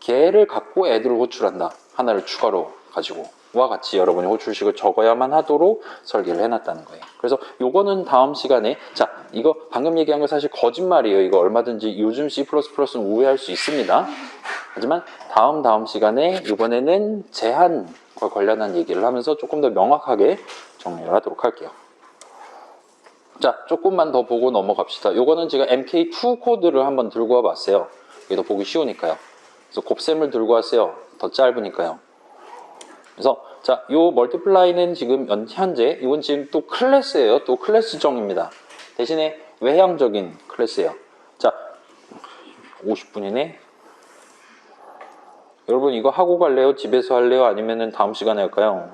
걔를 갖고 add를 호출한다. 하나를 추가로 가지고. 와 같이 여러분이 호출식을 적어야만 하도록 설계를 해놨다는 거예요. 그래서 요거는 다음 시간에, 자, 이거 방금 얘기한 거 사실 거짓말이에요. 이거 얼마든지 요즘 C++는 우회할 수 있습니다. 하지만 다음 시간에 이번에는 제한과 관련한 얘기를 하면서 조금 더 명확하게 정리를 하도록 할게요. 자, 조금만 더 보고 넘어갑시다. 요거는 제가 MK2 코드를 한번 들고 와봤어요. 이게 더 보기 쉬우니까요. 그래서 곱셈을 들고 왔어요. 더 짧으니까요. 그래서 자, 요 멀티플라이는 지금 현재 이건 지금 또 클래스예요. 또 클래스정입니다. 대신에 외향적인 클래스예요. 자, 50분이네. 여러분 이거 하고 갈래요? 집에서 할래요? 아니면은 다음 시간에 할까요?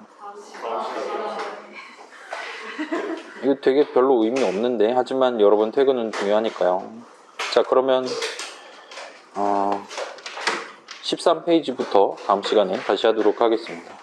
이거 되게 별로 의미 없는데, 하지만 여러분 퇴근은 중요하니까요. 자, 그러면 13페이지부터 다음 시간에 다시 하도록 하겠습니다.